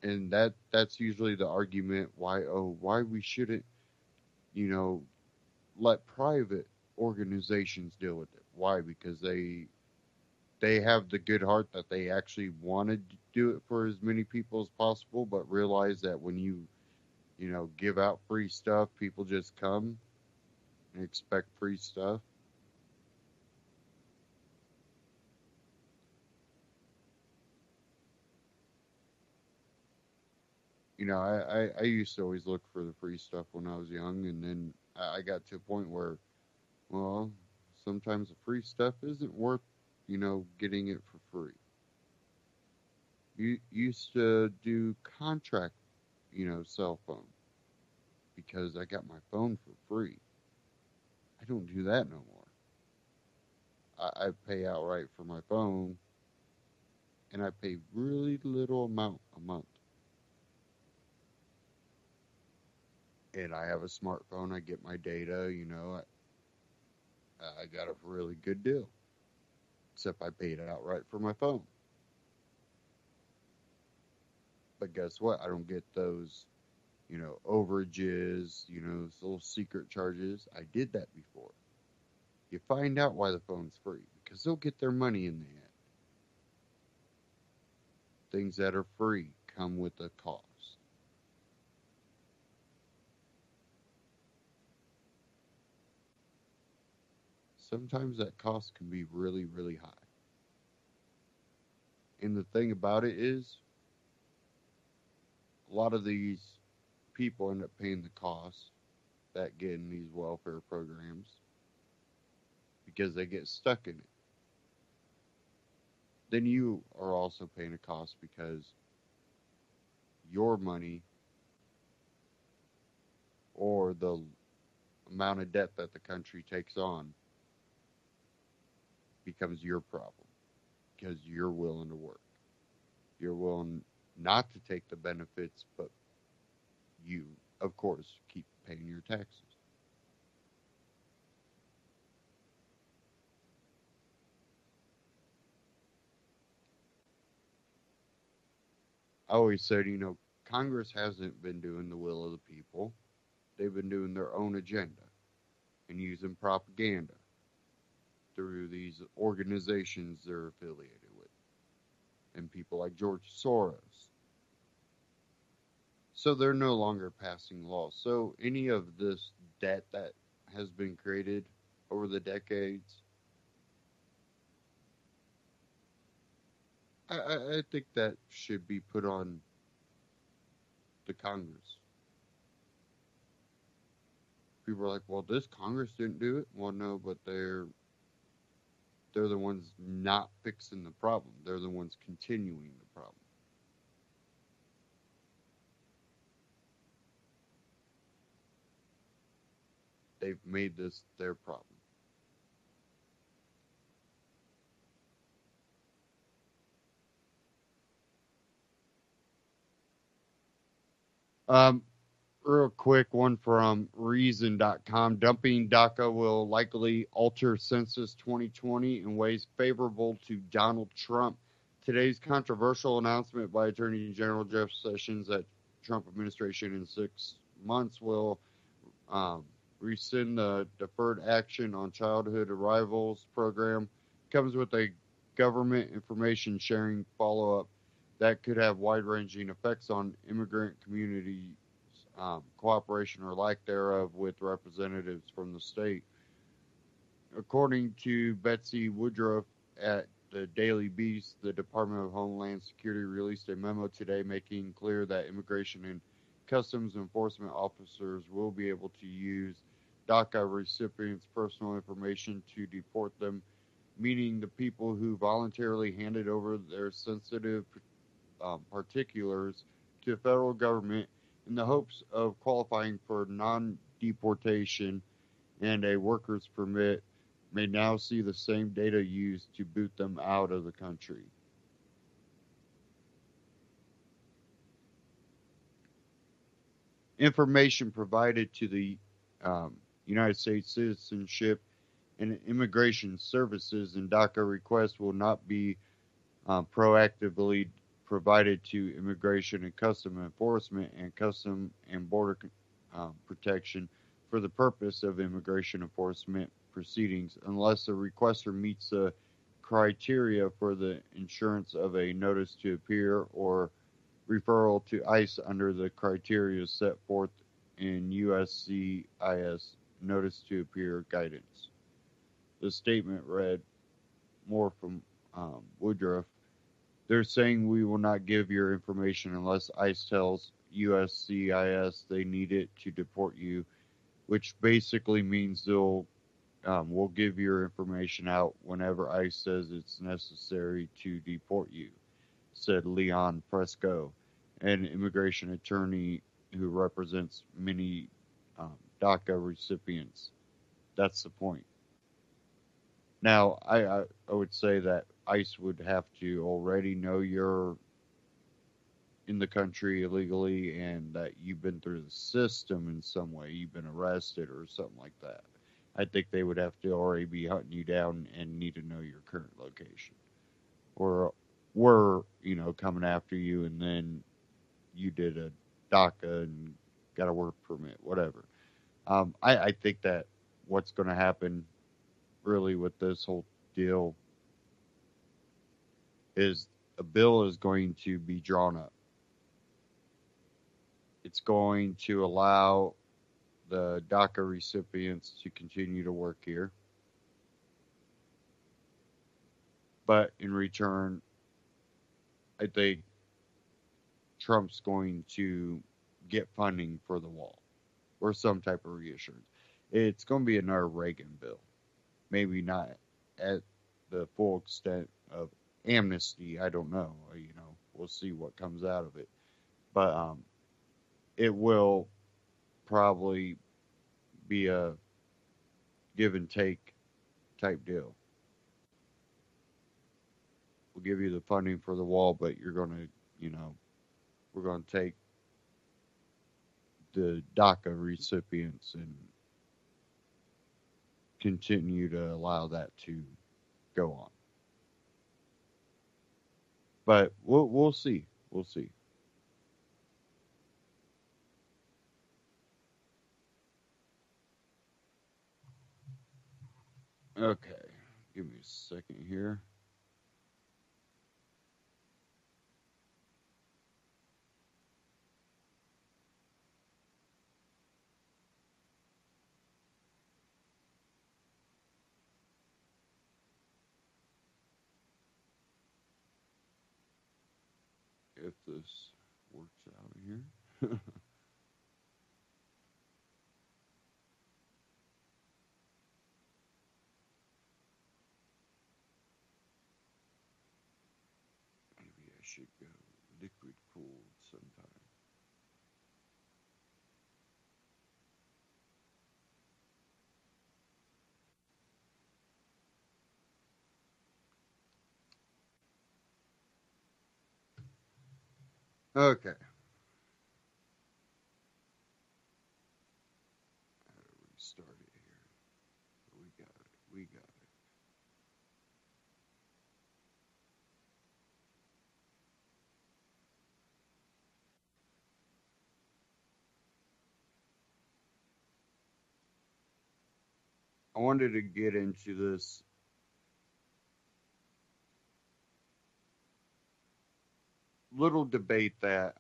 And that's usually the argument why we shouldn't, you know, let private organizations deal with it. Why? Because they have the good heart that they actually wanted to do it for as many people as possible, but realize that when you give out free stuff, people just come and expect free stuff. I used to always look for the free stuff when I was young, and then I got to a point where, well, sometimes the free stuff isn't worth, getting it for free. You used to do contract, cell phone because I got my phone for free. I don't do that no more. I pay outright for my phone, and I pay really little amount a month. And I have a smartphone. I get my data. I got a really good deal. Except I paid outright for my phone. But guess what? I don't get those, overages, those little secret charges. I did that before. You find out why the phone's free because they'll get their money in the end. Things that are free come with a cost. Sometimes that cost can be really, really high. And the thing about it is, a lot of these people end up paying the cost that get in these welfare programs because they get stuck in it. Then you are also paying a cost because your money or the amount of debt that the country takes on becomes your problem because you're willing to work. You're willing not to take the benefits, but you, of course, keep paying your taxes. I always said, Congress hasn't been doing the will of the people. They've been doing their own agenda and using propaganda through these organizations they're affiliated with and people like George Soros. So they're no longer passing laws. So any of this debt that has been created over the decades, I think that should be put on the Congress. People are like, well, this Congress didn't do it. Well, no, but they're the ones not fixing the problem. They're the ones continuing the problem. They've made this their problem. Um, Real quick one from Reason.com. Dumping DACA will likely alter Census 2020 in ways favorable to Donald Trump. Today's controversial announcement by Attorney General Jeff Sessions that Trump administration in 6 months will um, rescind the Deferred Action on Childhood Arrivals program comes with a government information sharing follow up that could have wide ranging effects on immigrant communities cooperation or lack thereof with representatives from the state. According to Betsy Woodruff at the Daily Beast, the Department of Homeland Security released a memo today making clear that immigration and customs enforcement officers will be able to use DACA recipients' personal information to deport them, meaning the people who voluntarily handed over their sensitive particulars to the federal government in the hopes of qualifying for non deportation and a worker's permit may now see the same data used to boot them out of the country. Information provided to the United States Citizenship and Immigration Services and DACA requests will not be proactively provided to Immigration and Custom Enforcement and Custom and Border Protection for the purpose of immigration enforcement proceedings unless the requester meets the criteria for the insurance of a notice to appear or referral to ICE under the criteria set forth in USCIS notice to appear guidance. The statement read more from Woodruff. They're saying we will not give your information unless ICE tells USCIS they need it to deport you, which basically means we'll give your information out whenever ICE says it's necessary to deport you, said Leon Fresco, an immigration attorney who represents many DACA recipients. That's the point. Now, I would say that ICE would have to already know you're in the country illegally and that you've been through the system in some way, you've been arrested or something like that. I think they would have to already be hunting you down and need to know your current location. Or were, coming after you and then you did a DACA and got a work permit, whatever. I think that what's going to happen really with this whole deal is a bill is going to be drawn up. It's going to allow the DACA recipients to continue to work here. But in return, I think Trump's going to get funding for the wall or some type of reassurance. It's going to be another Reagan bill. Maybe not at the full extent of amnesty. I don't know. We'll see what comes out of it. But it will probably be a give and take type deal. We'll give you the funding for the wall, but you're going to, we're going to take the DACA recipients and continue to allow that to go on. But we'll see. We'll see. Okay. Give me a second here. if this works out here. Maybe I should go liquid cooled sometime. Okay. Restart it here. We got it. We got it. I wanted to get into this little debate that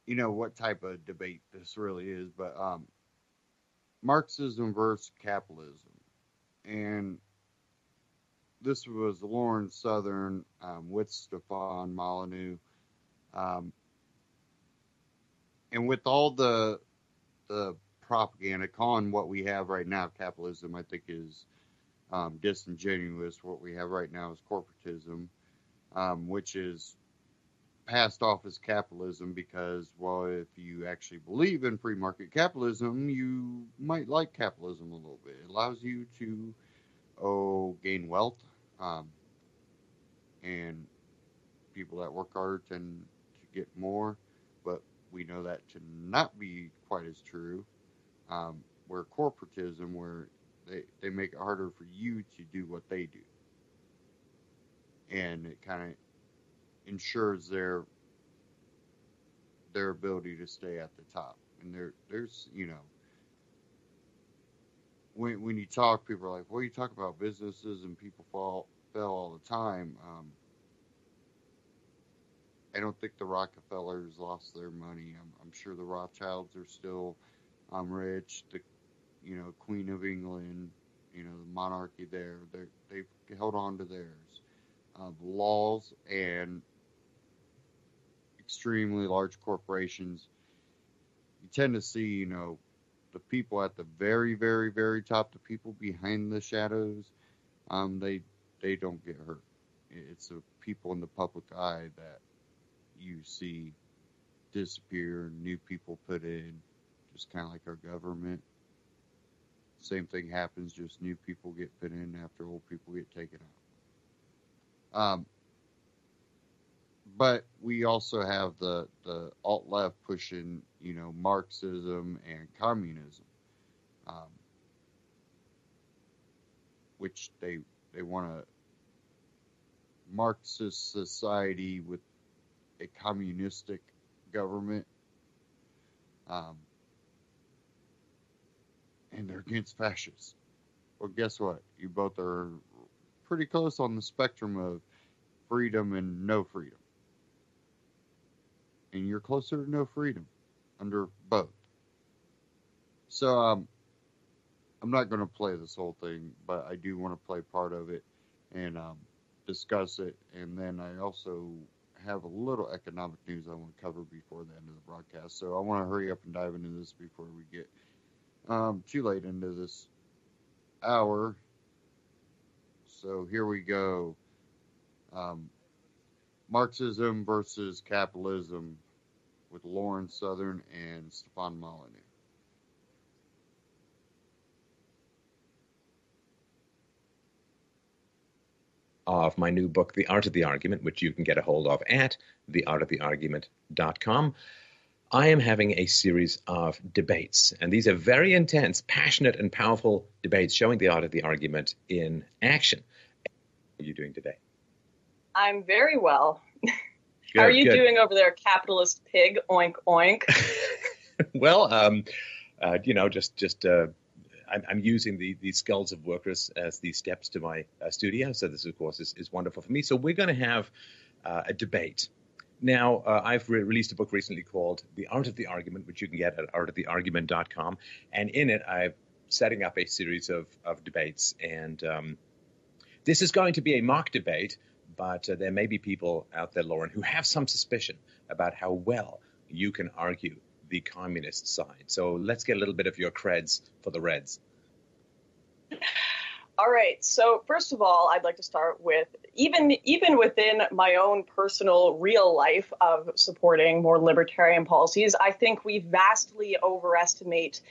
you know what type of debate this really is, but Marxism versus capitalism. And this was Lauren Southern with Stefan Molyneux. And with all the propaganda calling what we have right now capitalism, I think is disingenuous. What we have right now is corporatism, which is passed off as capitalism because, well, if you actually believe in free market capitalism, you might like capitalism a little bit. It allows you to gain wealth, and people that work harder tend to get more, but we know that to not be quite as true. Where corporatism, where they make it harder for you to do what they do, and it kind of ensures their ability to stay at the top. And there's when you talk, people are like, well, you talk about businesses and people fail all the time. I don't think the Rockefellers lost their money. I'm sure the Rothschilds are still rich. The Queen of England, the monarchy there, they've held on to theirs. Laws and extremely large corporations, you tend to see, the people at the very, very, very top, the people behind the shadows, they don't get hurt. It's the people in the public eye that you see disappear, new people put in, just kind of like our government. Same thing happens, just new people get put in after old people get taken out. But we also have the alt-left pushing, Marxism and communism, which they want a Marxist society with a communistic government, and they're against fascists. Well, guess what? You both are pretty close on the spectrum of freedom and no freedom. And you're closer to no freedom under both. So I'm not going to play this whole thing, but I do want to play part of it and discuss it. And then I also have a little economic news I want to cover before the end of the broadcast. So I want to hurry up and dive into this before we get too late into this hour. So here we go. Marxism versus capitalism with Lauren Southern and Stefan Molyneux. Of my new book, The Art of the Argument, which you can get a hold of at theartoftheargument.com. I am having a series of debates, and these are very intense, passionate, and powerful debates showing the art of the argument in action. How are you doing today? I'm very well. How are you doing over there, capitalist pig? Oink, oink. Well, I'm using the skulls of workers as the steps to my studio. So this, of course, is wonderful for me. So we're going to have a debate. Now, I've released a book recently called The Art of the Argument, which you can get at artoftheargument.com. And in it, I'm setting up a series of debates. And This is going to be a mock debate, but there may be people out there, Lauren, who have some suspicion about how well you can argue the communist side. So let's get a little bit of your creds for the Reds. All right. So first of all, I'd like to start with even within my own personal real life of supporting more libertarian policies, I think we vastly overestimate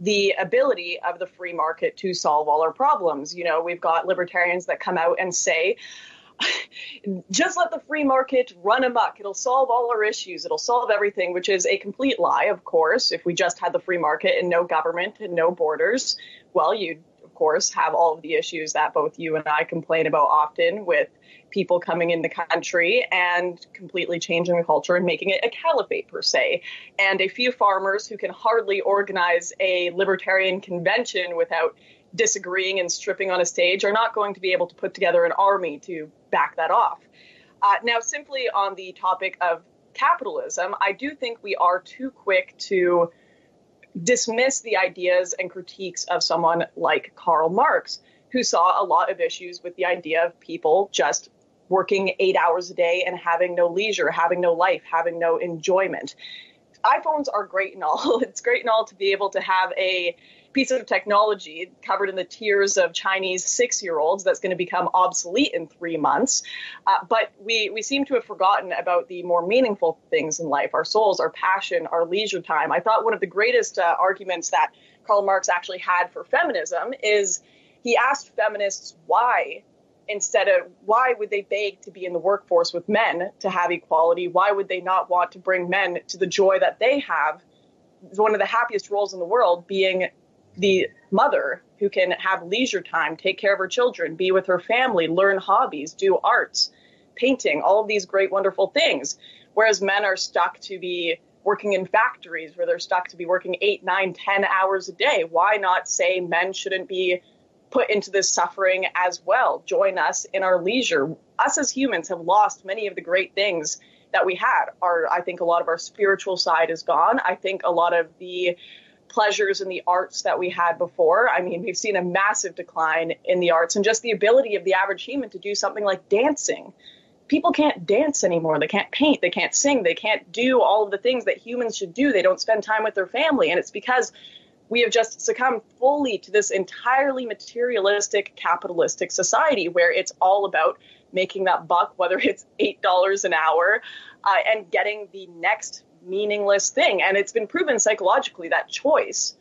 the ability of the free market to solve all our problems. You know, we've got libertarians that come out and say, just let the free market run amok. It'll solve all our issues. It'll solve everything, which is a complete lie, of course. If we just had the free market and no government and no borders, well, you'd, of course, have all of the issues that both you and I complain about often with people coming in the country and completely changing the culture and making it a caliphate, per se. And a few farmers who can hardly organize a libertarian convention without disagreeing and stripping on a stage are not going to be able to put together an army to back that off. Now, simply on the topic of capitalism, I do think we are too quick to dismiss the ideas and critiques of someone like Karl Marx, who saw a lot of issues with the idea of people just working 8 hours a day and having no leisure, having no life, having no enjoyment. iPhones are great and all. It's great and all to be able to have a piece of technology covered in the tears of Chinese 6-year-olds that's going to become obsolete in 3 months. But we seem to have forgotten about the more meaningful things in life, our souls, our passion, our leisure time. I thought one of the greatest arguments that Karl Marx actually had for feminism is he asked feminists why would they beg to be in the workforce with men to have equality? Why would they not want to bring men to the joy that they have? One of the happiest roles in the world being the mother who can have leisure time, take care of her children, be with her family, learn hobbies, do arts, painting, all of these great, wonderful things. Whereas men are stuck to be working in factories where they're stuck to be working 8, 9, 10 hours a day. Why not say men shouldn't be put into this suffering as well? Join us in our leisure. Us as humans have lost many of the great things that we had. I think a lot of our spiritual side is gone. I think a lot of the pleasures in the arts that we had before. I mean, we've seen a massive decline in the arts and just the ability of the average human to do something like dancing. People can't dance anymore. They can't paint. They can't sing. They can't do all of the things that humans should do. They don't spend time with their family. And it's because we have just succumbed fully to this entirely materialistic, capitalistic society where it's all about making that buck, whether it's $8 an hour, and getting the next meaningless thing. And it's been proven psychologically that choice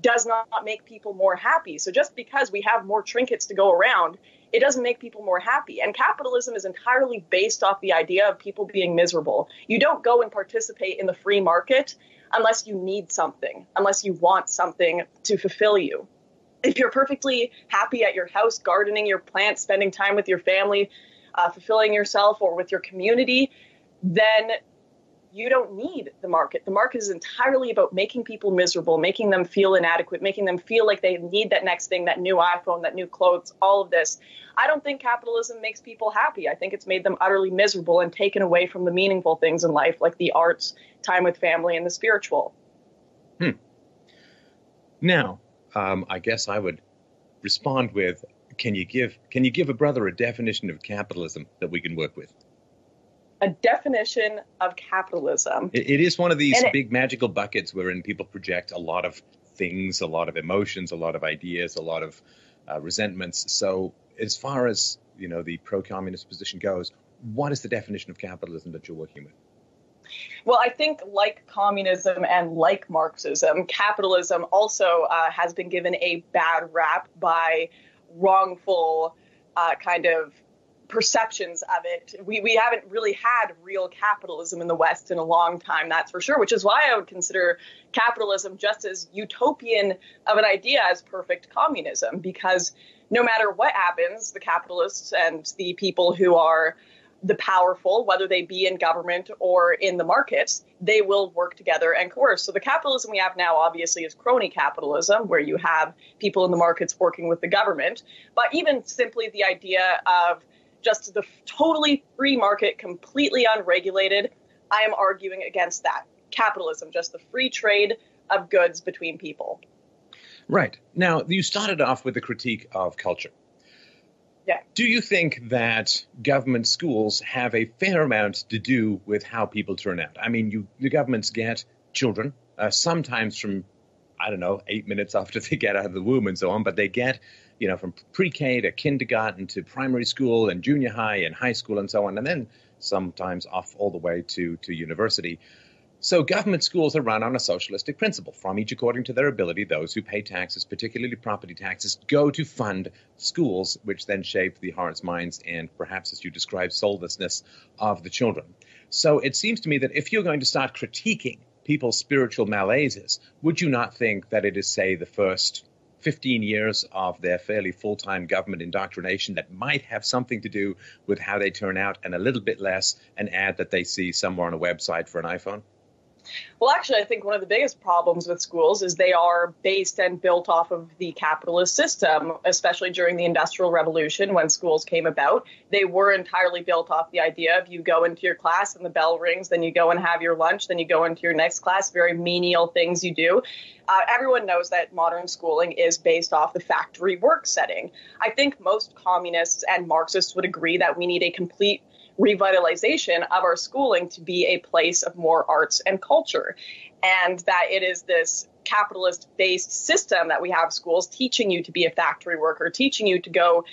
does not make people more happy. So just because we have more trinkets to go around, it doesn't make people more happy. And capitalism is entirely based off the idea of people being miserable. You don't go and participate in the free market unless you need something, unless you want something to fulfill you. If you're perfectly happy at your house, gardening your plants, spending time with your family, fulfilling yourself or with your community, then you don't need the market. The market is entirely about making people miserable, making them feel inadequate, making them feel like they need that next thing, that new iPhone, that new clothes, all of this. I don't think capitalism makes people happy. I think it's made them utterly miserable and taken away from the meaningful things in life, like the arts, time with family, and the spiritual. Now, I guess I would respond with, can you give a brother a definition of capitalism that we can work with? A definition of capitalism. It is one of these big magical buckets wherein people project a lot of things, a lot of emotions, a lot of ideas, a lot of resentments. So as far as, the pro-communist position goes, what is the definition of capitalism that you're working with? Well, I think like communism and like Marxism, capitalism also has been given a bad rap by wrongful kind of perceptions of it. We haven't really had real capitalism in the West in a long time, that's for sure, which is why I would consider capitalism just as utopian of an idea as perfect communism, because no matter what happens, the capitalists and the people who are the powerful, whether they be in government or in the markets, they will work together and coerce. So the capitalism we have now obviously is crony capitalism, where you have people in the markets working with the government. But even simply the idea of just the totally free market, completely unregulated, I am arguing against that. Capitalism, just the free trade of goods between people. Right. Now, you started off with a critique of culture. Yeah. Do you think that government schools have a fair amount to do with how people turn out? I mean, the governments get children, sometimes from, I don't know, 8 minutes after they get out of the womb and so on, but they get, from pre-K to kindergarten to primary school and junior high and high school and so on, and then sometimes off all the way to university. So government schools are run on a socialistic principle. From each according to their ability, those who pay taxes, particularly property taxes, go to fund schools, which then shape the hearts, minds, and perhaps, as you described, soullessness of the children. So it seems to me that if you're going to start critiquing people's spiritual malaises, would you not think that it is, say, the first 15 years of their fairly full-time government indoctrination that might have something to do with how they turn out, and a little bit less an ad that they see somewhere on a website for an iPhone? Well, actually, I think one of the biggest problems with schools is they are based and built off of the capitalist system, especially during the Industrial Revolution when schools came about. They were entirely built off the idea of you go into your class and the bell rings, then you go and have your lunch, then you go into your next class, very menial things you do. Everyone knows that modern schooling is based off the factory work setting. I think most communists and Marxists would agree that we need a complete revitalization of our schooling to be a place of more arts and culture, and that it is this capitalist-based system that we have schools teaching you to be a factory worker, teaching you to go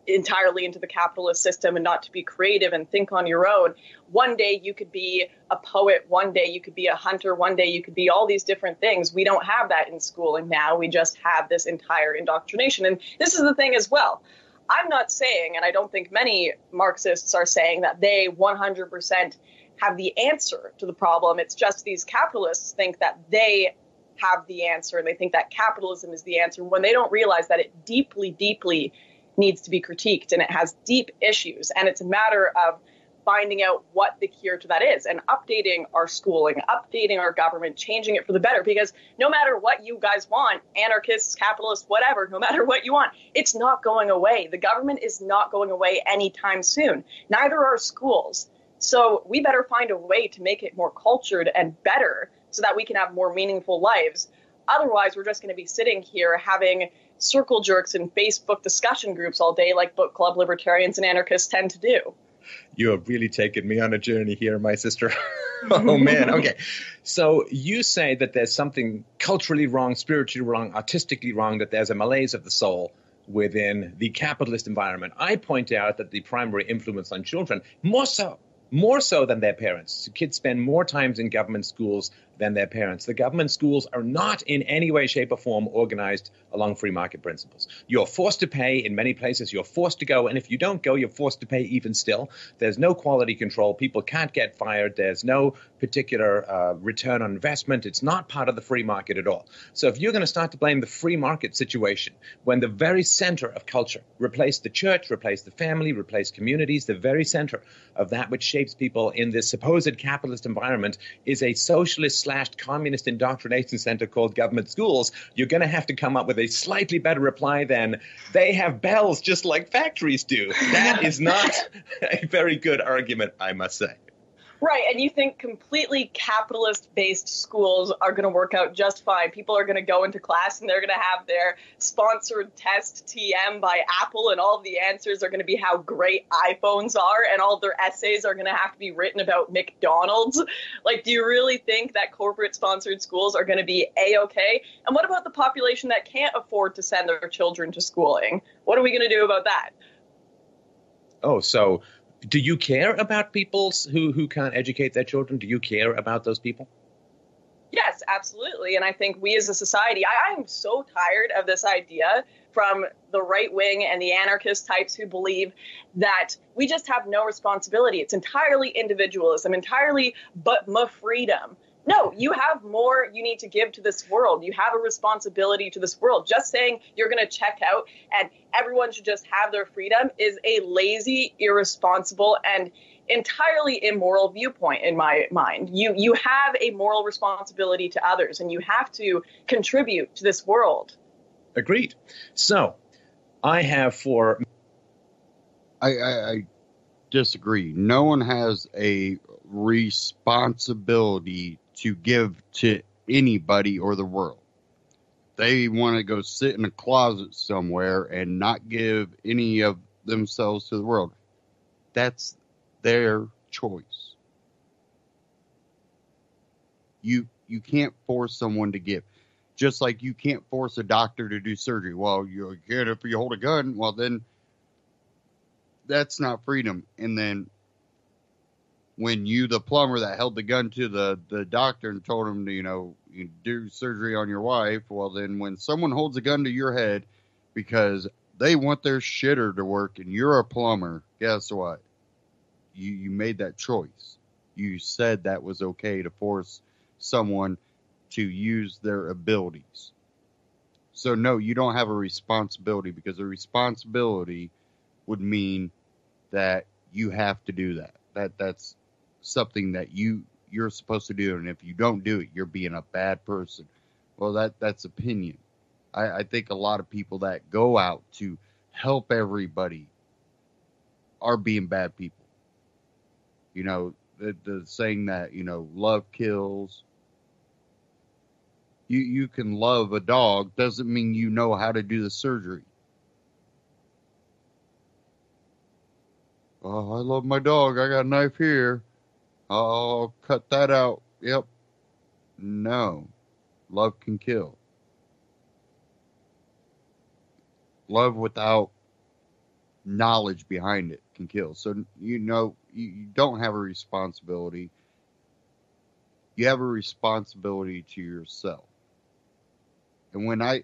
entirely into the capitalist system and not to be creative and think on your own. One day you could be a poet, one day you could be a hunter, one day you could be all these different things. We don't have that in schooling now. We just have this entire indoctrination. And this is the thing as well. I'm not saying, and I don't think many Marxists are saying, that they 100% have the answer to the problem. It's just these capitalists think that they have the answer, and they think that capitalism is the answer when they don't realize that it deeply, deeply needs to be critiqued, and it has deep issues. And it's a matter of finding out what the cure to that is and updating our schooling, updating our government, changing it for the better. Because no matter what you guys want, anarchists, capitalists, whatever, no matter what you want, it's not going away. The government is not going away anytime soon. Neither are schools. So we better find a way to make it more cultured and better so that we can have more meaningful lives. Otherwise, we're just going to be sitting here having circle jerks in Facebook discussion groups all day like book club libertarians and anarchists tend to do. You have really taken me on a journey here, my sister. Oh, man. Okay. So you say that there's something culturally wrong, spiritually wrong, artistically wrong, that there's a malaise of the soul within the capitalist environment. I point out that the primary influence on children, more so than their parents. Kids spend more times in government schools than their parents. The government schools are not in any way, shape, or form organized along free market principles. You're forced to pay in many places. You're forced to go. And if you don't go, you're forced to pay even still. There's no quality control. People can't get fired. There's no particular return on investment. It's not part of the free market at all. So if you're going to start to blame the free market situation when the very center of culture, replace the church, replace the family, replace communities, the very center of that which shapes people in this supposed capitalist environment is a socialist/communist indoctrination center called government schools, you're going to have to come up with a slightly better reply than they have bells just like factories do. That is not a very good argument, I must say. Right, and you think completely capitalist-based schools are going to work out just fine. People are going to go into class and they're going to have their sponsored test TM by Apple, and all of the answers are going to be how great iPhones are, and all of their essays are going to have to be written about McDonald's. Like, do you really think that corporate-sponsored schools are going to be A-okay? And what about the population that can't afford to send their children to schooling? What are we going to do about that? Oh, so do you care about people who can't educate their children? Do you care about those people? Yes, absolutely. And I think we as a society, I am so tired of this idea from the right wing and the anarchist types who believe that we just have no responsibility. It's entirely individualism, entirely but my freedom. No, you have more you need to give to this world. You have a responsibility to this world. Just saying you're going to check out and everyone should just have their freedom is a lazy, irresponsible, and entirely immoral viewpoint in my mind. You have a moral responsibility to others, and you have to contribute to this world. Agreed. So I have for... I disagree. No one has a responsibility to give to anybody or the world. They want to go sit in a closet somewhere and not give any of themselves to the world. That's their choice. You can't force someone to give. Just like you can't force a doctor to do surgery. Well, you can if you hold a gun. Well, then that's not freedom. And then when you, the plumber that held the gun to the doctor and told him to, you do surgery on your wife, well, then when someone holds a gun to your head because they want their shitter to work and you're a plumber, guess what? You made that choice. You said that was okay to force someone to use their abilities. So no, you don't have a responsibility, because a responsibility would mean that you have to do that. That's something that you're supposed to do, and if you don't do it, you're being a bad person. Well, that's opinion. I think a lot of people that go out to help everybody are being bad people. The saying that, love kills. You can love a dog, doesn't mean you know how to do the surgery. Oh, I love my dog. I got a knife here. I'll cut that out. Yep. No. Love can kill. Love without knowledge behind it can kill. So, you don't have a responsibility. You have a responsibility to yourself. And when I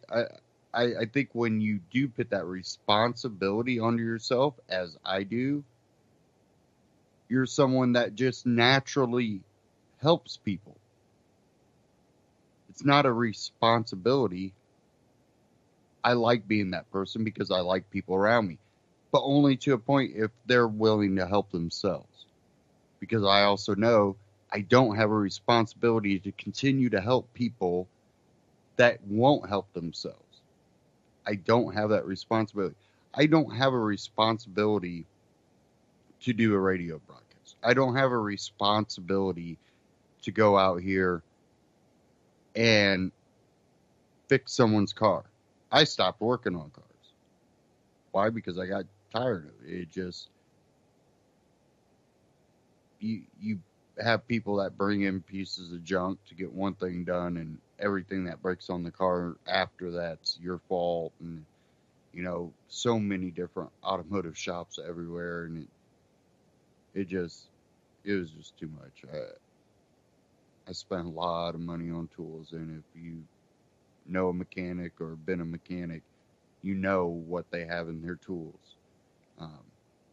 think when you do put that responsibility onto yourself, as I do, you're someone that just naturally helps people. It's not a responsibility. I like being that person because I like people around me, but only to a point if they're willing to help themselves. Because I also know I don't have a responsibility to continue to help people that won't help themselves. I don't have that responsibility. I don't have a responsibility to do a radio broadcast. I don't have a responsibility to go out here and fix someone's car. I stopped working on cars. Why? Because I got tired of it. It just, you have people that bring in pieces of junk to get one thing done, and everything that breaks on the car after that's your fault. And so many different automotive shops everywhere, and it was just too much. I spent a lot of money on tools, and if you know a mechanic or been a mechanic, you know what they have in their tools.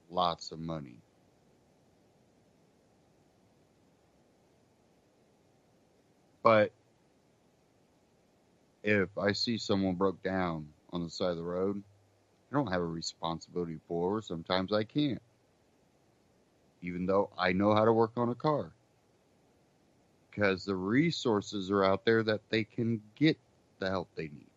Lots of money. But if I see someone broke down on the side of the road, I don't have a responsibility for. Sometimes I can't, even though I know how to work on a car, because the resources are out there that they can get the help they need.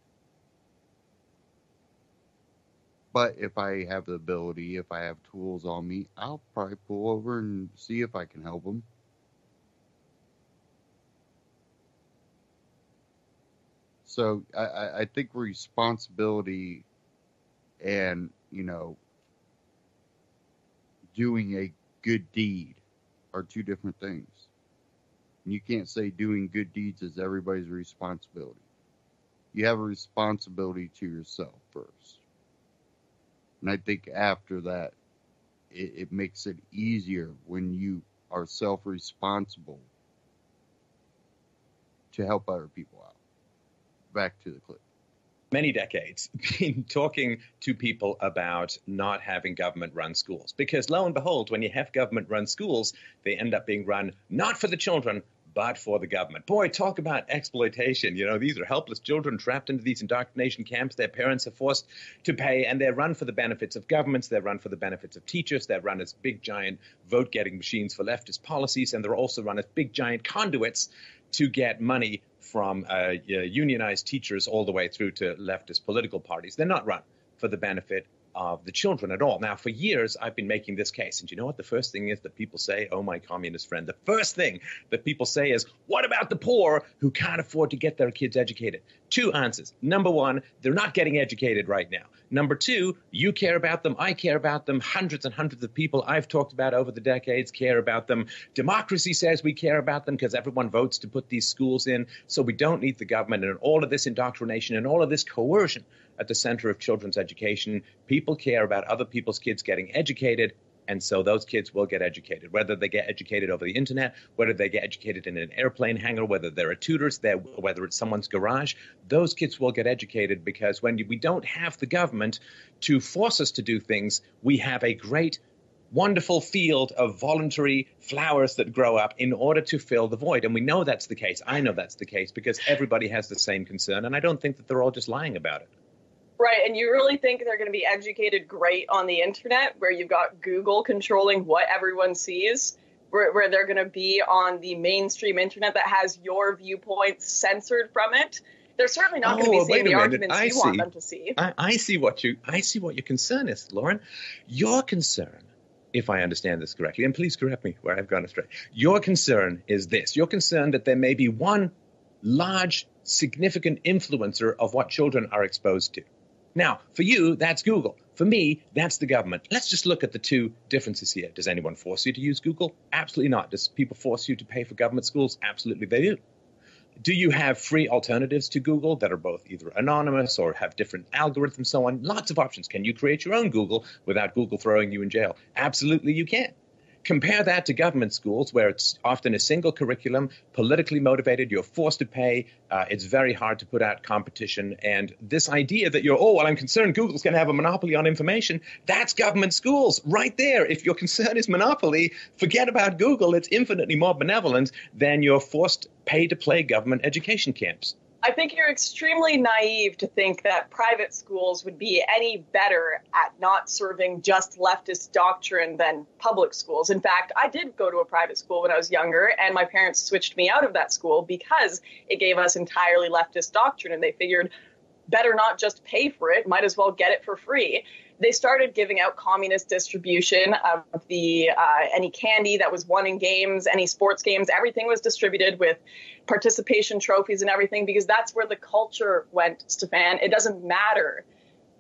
But if I have the ability, if I have tools on me, I'll probably pull over and see if I can help them. So I think responsibility and, doing a good deed are two different things. And you can't say doing good deeds is everybody's responsibility. You have a responsibility to yourself first. And I think after that, it makes it easier when you are self-responsible to help other people out. Back to the clip. Many decades been talking to people about not having government-run schools. Because lo and behold, when you have government-run schools, they end up being run not for the children, but for the government. Boy, talk about exploitation. These are helpless children trapped into these indoctrination camps. Their parents are forced to pay, and they're run for the benefits of governments. They're run for the benefits of teachers. They're run as big, giant vote-getting machines for leftist policies, and they're also run as big, giant conduits to get money from unionized teachers all the way through to leftist political parties. They're not run for the benefit of the children at all. Now, for years, I've been making this case. And you know what? The first thing is that people say, oh, my communist friend, the first thing that people say is, what about the poor who can't afford to get their kids educated? Two answers. Number one, they're not getting educated right now. Number two, you care about them. I care about them. Hundreds and hundreds of people I've talked about over the decades care about them. Democracy says we care about them because everyone votes to put these schools in. So we don't need the government and all of this indoctrination and all of this coercion at the center of children's education. People care about other people's kids getting educated, and so those kids will get educated, whether they get educated over the internet, whether they get educated in an airplane hangar, whether there are tutors there, whether it's someone's garage. Those kids will get educated because when we don't have the government to force us to do things, we have a great, wonderful field of voluntary flowers that grow up in order to fill the void. And we know that's the case. I know that's the case because everybody has the same concern, and I don't think that they're all just lying about it. Right, and you really think they're going to be educated great on the internet, where you've got Google controlling what everyone sees, where they're going to be on the mainstream internet that has your viewpoints censored from it? They're certainly not going to be saying the arguments you want them to see. I see what your concern is, Lauren. Your concern, if I understand this correctly, and please correct me where I've gone astray, your concern is this. You're concerned that there may be one large, significant influencer of what children are exposed to. Now, for you, that's Google. For me, that's the government. Let's just look at the two differences here. Does anyone force you to use Google? Absolutely not. Does people force you to pay for government schools? Absolutely they do. Do you have free alternatives to Google that are both either anonymous or have different algorithms, so on? Lots of options. Can you create your own Google without Google throwing you in jail? Absolutely you can. Compare that to government schools where it's often a single curriculum, politically motivated, you're forced to pay, it's very hard to put out competition. And this idea that I'm concerned Google's going to have a monopoly on information, that's government schools right there. If your concern is monopoly, forget about Google. It's infinitely more benevolent than your forced pay-to-play government education camps. I think you're extremely naive to think that private schools would be any better at not serving just leftist doctrine than public schools. In fact, I did go to a private school when I was younger, and my parents switched me out of that school because it gave us entirely leftist doctrine, and they figured better not just pay for it, might as well get it for free. They started giving out communist distribution of the any candy that was won in games, any sports games. Everything was distributed with participation trophies and everything because that's where the culture went, Stefan. It doesn't matter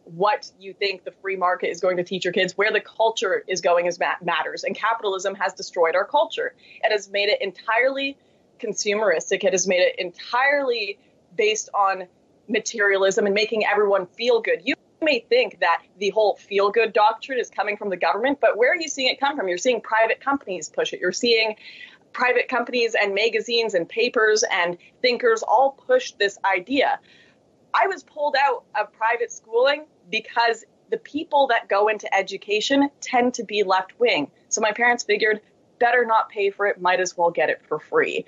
what you think the free market is going to teach your kids. Where the culture is going is matters. And capitalism has destroyed our culture. It has made it entirely consumeristic. It has made it entirely based on materialism and making everyone feel good. You may think that the whole feel-good doctrine is coming from the government, but where are you seeing it come from? You're seeing private companies push it. You're seeing private companies and magazines and papers and thinkers all push this idea. I was pulled out of private schooling because the people that go into education tend to be left-wing. So my parents figured, better not pay for it, might as well get it for free.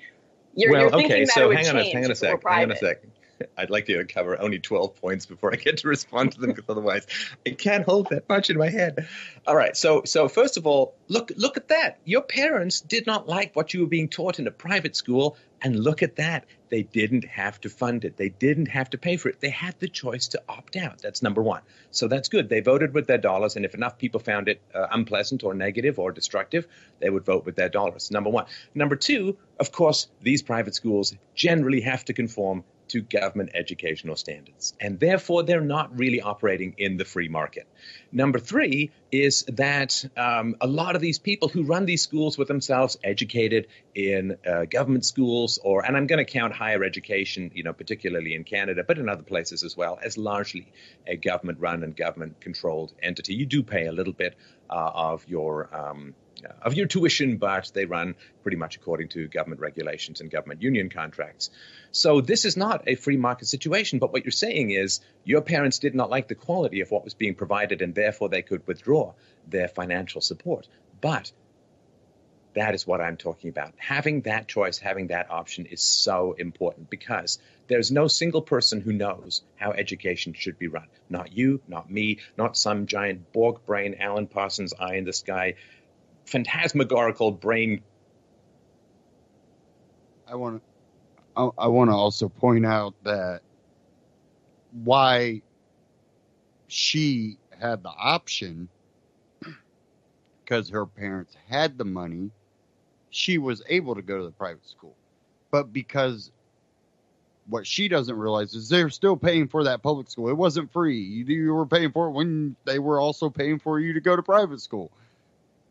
You're thinking that it would change if it were private. Hang on a second. I'd like to cover only 12 points before I get to respond to them, because otherwise I can't hold that much in my head. All right. So first of all, look at that. Your parents did not like what you were being taught in a private school. And look at that. They didn't have to fund it. They didn't have to pay for it. They had the choice to opt out. That's number one. So that's good. They voted with their dollars. And if enough people found it unpleasant or negative or destructive, they would vote with their dollars. Number one. Number two, of course, these private schools generally have to conform to government educational standards. And therefore, they're not really operating in the free market. Number three is that a lot of these people who run these schools with themselves educated in government schools, and I'm going to count higher education, particularly in Canada, but in other places as well, as largely a government-run and government-controlled entity. You do pay a little bit of your tuition, but they run pretty much according to government regulations and government union contracts. So this is not a free market situation, but what you're saying is your parents did not like the quality of what was being provided, and therefore they could withdraw their financial support. But that is what I'm talking about. Having that choice, having that option is so important, because there's no single person who knows how education should be run. Not you, not me, not some giant Borg brain, Alan Parsons, eye in the sky, phantasmagorical brain. I want to also point out that why she had the option, because her parents had the money, she was able to go to the private school. But because what she doesn't realize is they're still paying for that public school. It wasn't free. You were paying for it when they were also paying for you to go to private school.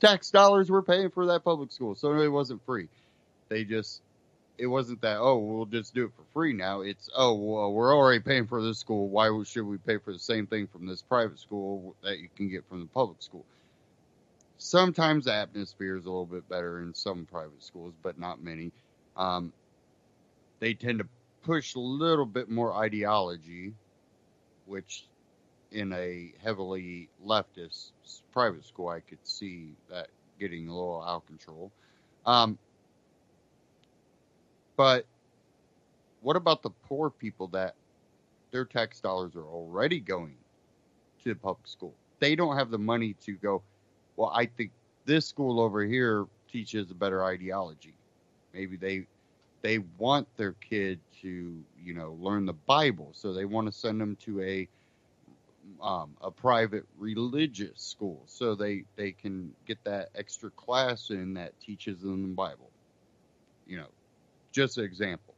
Tax dollars were paying for that public school, so it wasn't free. It wasn't that, oh, we'll just do it for free now. It's, oh, well, we're already paying for this school. Why should we pay for the same thing from this private school that you can get from the public school? Sometimes the atmosphere is a little bit better in some private schools, but not many. They tend to push a little bit more ideology, which in a heavily leftist private school, I could see that getting a little out of control. But what about the poor people that their tax dollars are already going to the public school? They don't have the money to go, well, I think this school over here teaches a better ideology. Maybe they want their kid to, learn the Bible, so they want to send them to a private religious school, so they can get that extra class in that teaches them the Bible. Just an example.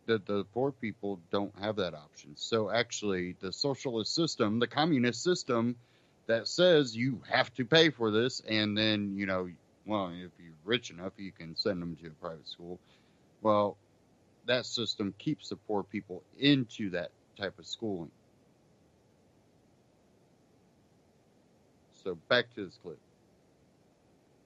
The poor people don't have that option. So actually, the socialist system, the communist system that says you have to pay for this, and then, well, if you're rich enough, you can send them to a private school. Well, that system keeps the poor people into that type of schooling. So back to this clip.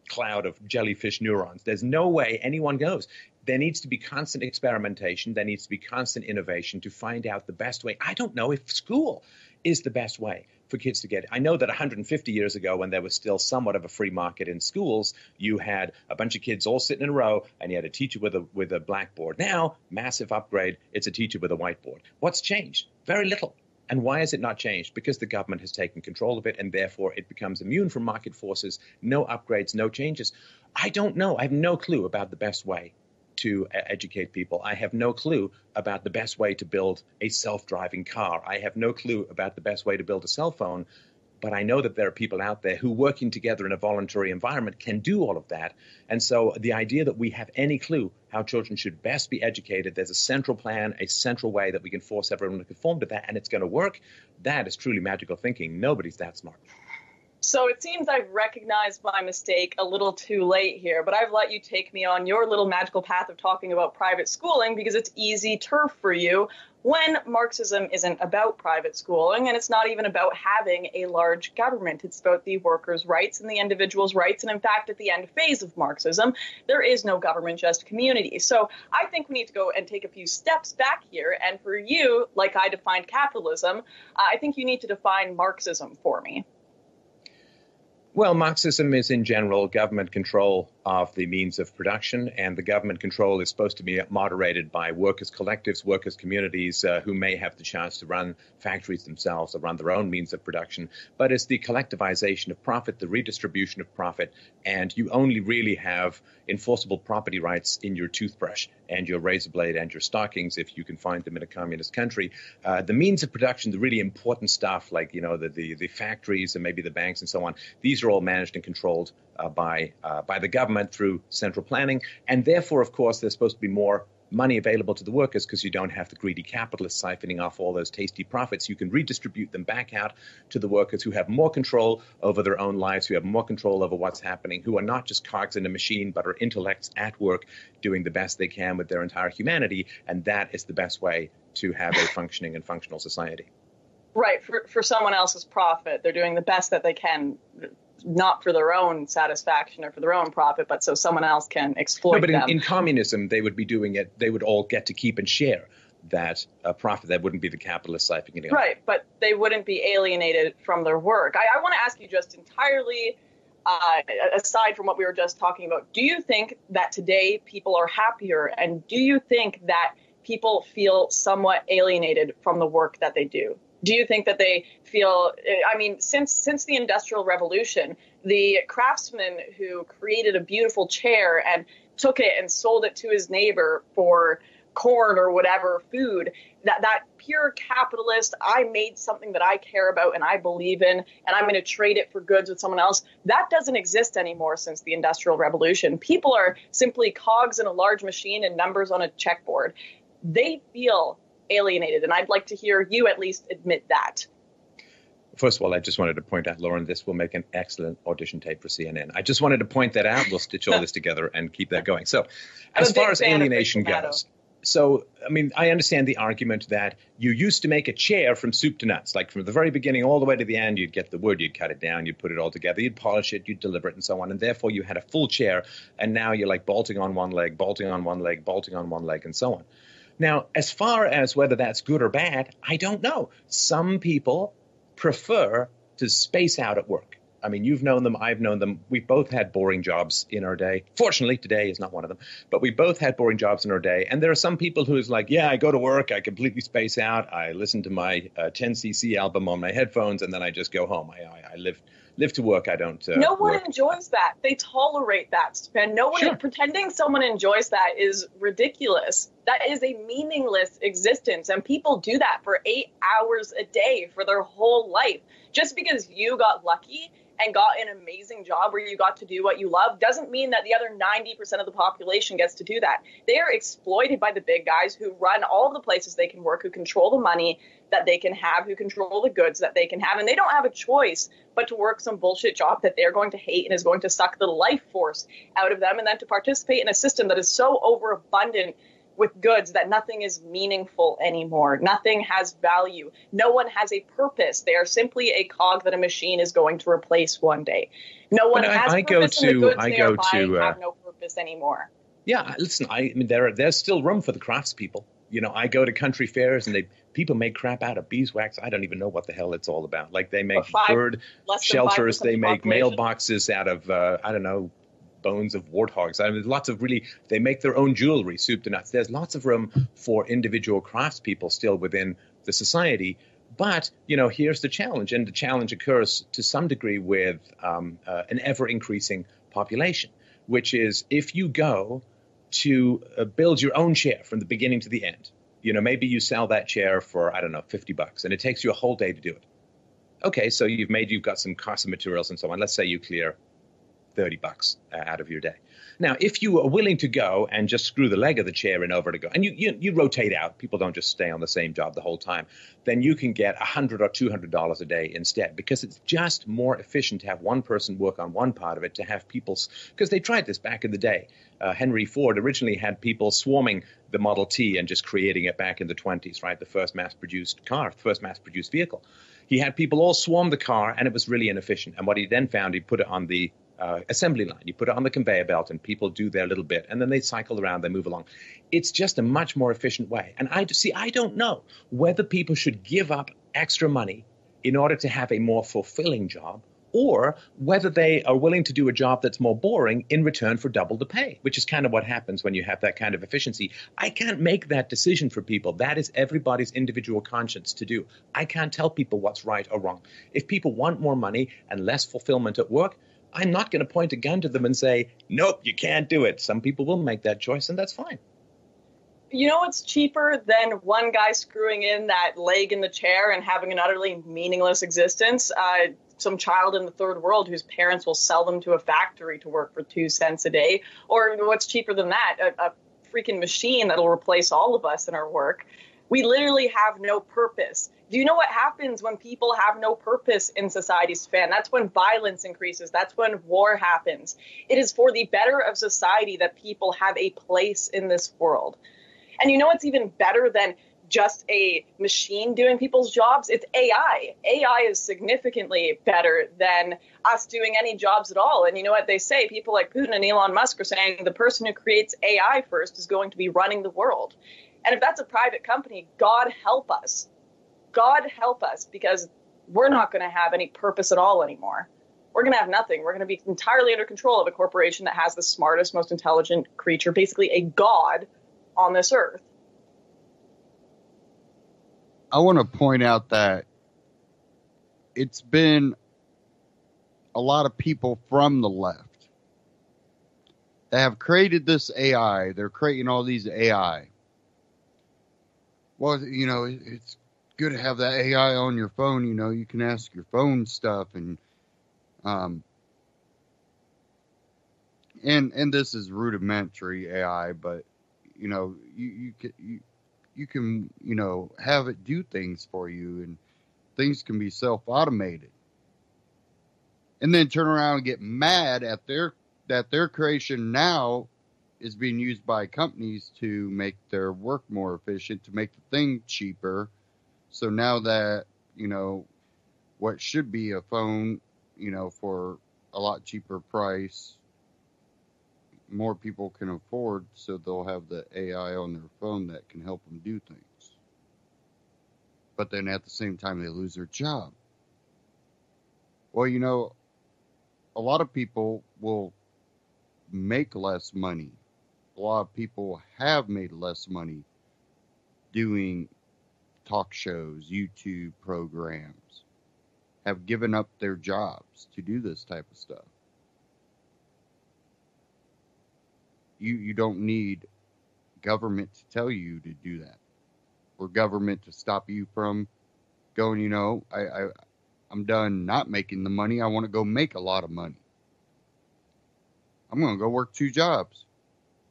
Cloud of jellyfish neurons. There's no way anyone goes. There needs to be constant experimentation. There needs to be constant innovation to find out the best way. I don't know if school is the best way for kids to get it. I know that 150 years ago, when there was still somewhat of a free market in schools, you had a bunch of kids all sitting in a row, and you had a teacher with a blackboard. Now, massive upgrade, it's a teacher with a whiteboard. What's changed? Very little. And why has it not changed? Because the government has taken control of it, and therefore it becomes immune from market forces. No upgrades, no changes. I don't know. I have no clue about the best way to educate people. I have no clue about the best way to build a self-driving car. I have no clue about the best way to build a cell phone. But I know that there are people out there who, working together in a voluntary environment, can do all of that. And so the idea that we have any clue how children should best be educated, there's a central plan, a central way that we can force everyone to conform to that, and it's going to work, that is truly magical thinking. Nobody's that smart. So it seems I've recognized my mistake a little too late here, but I've let you take me on your little magical path of talking about private schooling because it's easy turf for you, when Marxism isn't about private schooling, and it's not even about having a large government. It's about the workers' rights and the individual's rights. And in fact, at the end phase of Marxism, there is no government, just community. So I think we need to go and take a few steps back here. And for you, like I defined capitalism, I think you need to define Marxism for me. Well, Marxism is, in general, government control of the means of production, and the government control is supposed to be moderated by workers' collectives, workers' communities who may have the chance to run factories themselves or run their own means of production. But it's the collectivization of profit, the redistribution of profit, and you only really have enforceable property rights in your toothbrush and your razor blade and your stockings if you can find them in a communist country. The means of production, the really important stuff like, the factories and maybe the banks and so on, these are all managed and controlled by the government through central planning. And therefore, of course, there's supposed to be more money available to the workers because you don't have the greedy capitalists siphoning off all those tasty profits. You can redistribute them back out to the workers who have more control over their own lives, who have more control over what's happening, who are not just cogs in a machine, but are intellects at work doing the best they can with their entire humanity. And that is the best way to have a functioning and functional society. Right. For someone else's profit. They're doing the best that they can, not for their own satisfaction or for their own profit, but so someone else can exploit them. No, but in communism, they would be doing it. They would all get to keep and share that profit. That wouldn't be the capitalist siphoning it off. Right, but they wouldn't be alienated from their work. I want to ask you just entirely, aside from what we were just talking about, do you think that today people are happier? And do you think that people feel somewhat alienated from the work that they do? Do you think that they feel, since the Industrial Revolution, the craftsman who created a beautiful chair and took it and sold it to his neighbor for corn or whatever food, that pure capitalist, I made something that I care about and I believe in, and I'm going to trade it for goods with someone else, that doesn't exist anymore since the Industrial Revolution. People are simply cogs in a large machine and numbers on a checkboard. They feel alienated, and I'd like to hear you at least admit that. First of all, I just wanted to point out, Lauren, this will make an excellent audition tape for CNN. I just wanted to point that out. We'll stitch all this together and keep that going. So as far as alienation goes, so, I mean, I understand the argument that you used to make a chair from soup to nuts, like from the very beginning all the way to the end, you'd get the wood, you'd cut it down, you'd put it all together, you'd polish it, you'd deliver it and so on. And therefore you had a full chair. And now you're like bolting on one leg, bolting on one leg, bolting on one leg and so on. Now, as far as whether that's good or bad, I don't know. Some people prefer to space out at work. I mean, you've known them, I've known them. We've both had boring jobs in our day. Fortunately, today is not one of them. But we both had boring jobs in our day. And there are some people who's like, yeah, I go to work, I completely space out, I listen to my 10cc album on my headphones, and then I just go home. I live to work. I don't No one work. enjoys that. They tolerate that, and no one pretending someone enjoys that is ridiculous. That is a meaningless existence, and people do that for 8 hours a day for their whole life. Just because you got lucky and got an amazing job where you got to do what you love doesn't mean that the other 90% of the population gets to do that. They are exploited by the big guys who run all the places they can work, who control the money that they can have, who control the goods that they can have. And they don't have a choice but to work some bullshit job that they're going to hate and is going to suck the life force out of them, and then to participate in a system that is so overabundant with goods that nothing is meaningful anymore. Nothing has value. No one has a purpose. They are simply a cog that a machine is going to replace one day. No one has purpose, and the goods they are buying have no purpose anymore. Yeah, listen, I mean, there's still room for the craftspeople. You know, I go to country fairs and people make crap out of beeswax. I don't even know what the hell it's all about. Like they make bird shelters, they make mailboxes out of, I don't know, bones of warthogs. I mean, lots of they make their own jewelry, soup to nuts. There's lots of room for individual craftspeople still within the society. But, you know, here's the challenge. And the challenge occurs to some degree with an ever-increasing population, which is if you go to build your own chair from the beginning to the end, you know, maybe you sell that chair for, I don't know, $50, and it takes you a whole day to do it. Okay, so you've got some cost of materials and so on. Let's say you clear $30 out of your day. Now, if you are willing to go and just screw the leg of the chair in over to go, and you rotate out, people don't just stay on the same job the whole time, then you can get $100 or $200 a day instead, because it's just more efficient to have one person work on one part of it, to have people, because they tried this back in the day. Henry Ford originally had people swarming the Model T and just creating it back in the 20s, right? The first mass-produced car, the first mass-produced vehicle. He had people all swarm the car, and it was really inefficient. And what he then found, he put it on the assembly line. You put it on the conveyor belt and people do their little bit and then they cycle around, they move along. It's just a much more efficient way. And I don't know whether people should give up extra money in order to have a more fulfilling job, or whether they are willing to do a job that's more boring in return for double the pay, which is kind of what happens when you have that kind of efficiency. I can't make that decision for people. That is everybody's individual conscience to do. I can't tell people what's right or wrong. If people want more money and less fulfillment at work, I'm not going to point a gun to them and say, nope, you can't do it. Some people will make that choice, and that's fine. You know what's cheaper than one guy screwing in that leg in the chair and having an utterly meaningless existence? Some child in the third world whose parents will sell them to a factory to work for 2 cents a day. Or what's cheaper than that? A freaking machine that'll replace all of us in our work. We literally have no purpose. Do you know what happens when people have no purpose in society, Sven? That's when violence increases. That's when war happens. It is for the better of society that people have a place in this world. And you know what's even better than just a machine doing people's jobs? It's AI. AI is significantly better than us doing any jobs at all. And you know what they say? People like Putin and Elon Musk are saying the person who creates AI first is going to be running the world. And if that's a private company, God help us. God help us, because we're not going to have any purpose at all anymore. We're going to have nothing. We're going to be entirely under control of a corporation that has the smartest, most intelligent creature, basically a god on this earth. I want to point out that it's been a lot of people from the left that have created this AI. They're creating all these AI. Well, it's good to have that AI on your phone. You can ask your phone stuff, and this is rudimentary AI, but you can have it do things for you, and things can be self-automated, and then turn around and get mad at their creation now is being used by companies to make their work more efficient, to make the thing cheaper. So now that what should be a phone for a lot cheaper price, more people can afford, so they'll have the AI on their phone that can help them do things. But then at the same time, they lose their job. Well, a lot of people will make less money. A lot of people have made less money doing talk shows, YouTube programs, have given up their jobs to do this type of stuff. You don't need government to tell you to do that, or government to stop you from going, I'm done not making the money. I want to go make a lot of money. I'm going to go work 2 jobs.